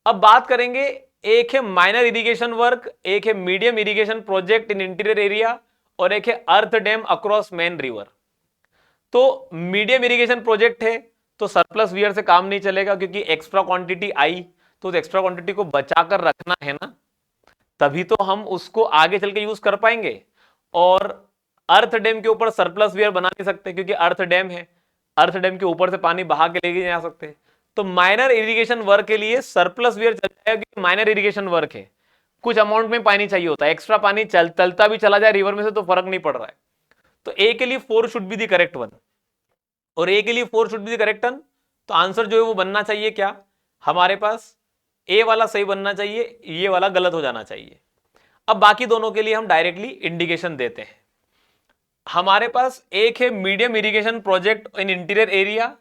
अब बात करेंगे, एक है माइनर इरिगेशन वर्क, एक है medium irrigation project in interior area, और एक है अर्थ डैम अक्रॉस मेन रिवर। तो मीडियम इरिगेशन प्रोजेक्ट है तो सरप्लस वियर से काम नहीं चलेगा, क्योंकि एक्स्ट्रा क्वांटिटी आई तो उस एक्स्ट्रा क्वांटिटी को बचाकर रखना है ना, तभी तो हम उसको आगे चल के यूज कर पाएंगे। और अर्थ डैम के ऊपर सरप्लस वियर बना नहीं सकते, क्योंकि अर्थ डैम है, अर्थ डैम के ऊपर से पानी बहा के लेके जा सकते। तो माइनर इरिगेशन वर्क के लिए सरप्लस वियर चल जाएगा, क्योंकि माइनर इरिगेशन वर्क है, कुछ अमाउंट में पानी चाहिए होता है, एक्स्ट्रा पानी चलता भी चला जाए रिवर में से तो फर्क नहीं पड़ रहा है। तो ए के लिए 4 should be the correct one, और ए के लिए 4 should be the correct one. तो आंसर जो है वो बनना चाहिए क्या, हमारे पास ए वाला सही बनना चाहिए, ये वाला गलत हो जाना चाहिए। अब बाकी दोनों के लिए हम डायरेक्टली इंडिकेशन देते हैं। हमारे पास एक है medium irrigation project in interior area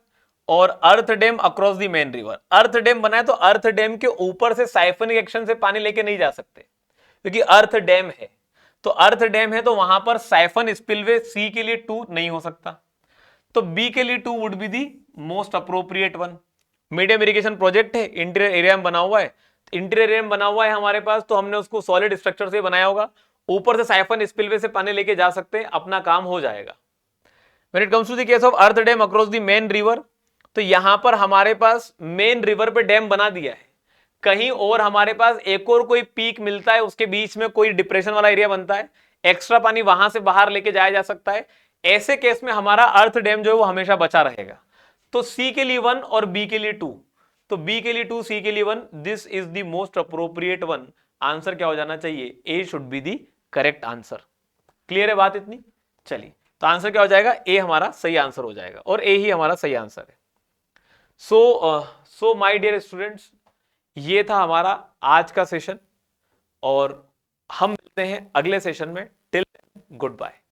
और earth dam across the main river. Earth dam बनाए तो अर्थ डैम के ऊपर से साइफनिक एक्शन से पानी लेके नहीं जा सकते, क्योंकि अर्थ डैम है। तो अर्थ डैम है तो वहां पर साइफन स्पिलवे सी के लिए 2 नहीं हो सकता। तो बी के लिए 2 would be the most appropriate one. Medium irrigation project है, इंटीरियर एरिया में बना हुआ है, इंटीरियर एरिया में बना हुआ है हमारे पास, तो हमने उसको सॉलिड स्ट्रक्चर से बनाया होगा, ऊपर से साइफन स्पिलवे से पानी लेके जा सकते हैं, अपना काम हो जाएगा। When it comes to the case of earth dam across the main river, तो यहां पर हमारे पास मेन रिवर पे डैम बना दिया है, कहीं और हमारे पास एक और कोई पीक मिलता है, उसके बीच में कोई डिप्रेशन वाला एरिया बनता है, एक्स्ट्रा पानी वहां से बाहर लेके जाया जा सकता है। ऐसे केस में हमारा अर्थ डैम जो है वो हमेशा बचा रहेगा। तो सी के लिए 1 और बी के लिए 2, तो बी के लिए 2 सी के लिए 1, this is the most appropriate one. Answer क्या हो जाना चाहिए, A should be the correct answer. Clear है बात इतनी? चलिए, तो आंसर क्या हो जाएगा, ए हमारा सही आंसर हो जाएगा, और ए ही हमारा सही आंसर है। सो माय डियर स्टूडेंट्स, ये था हमारा आज का सेशन, और हम मिलते हैं अगले सेशन में। Till good bye.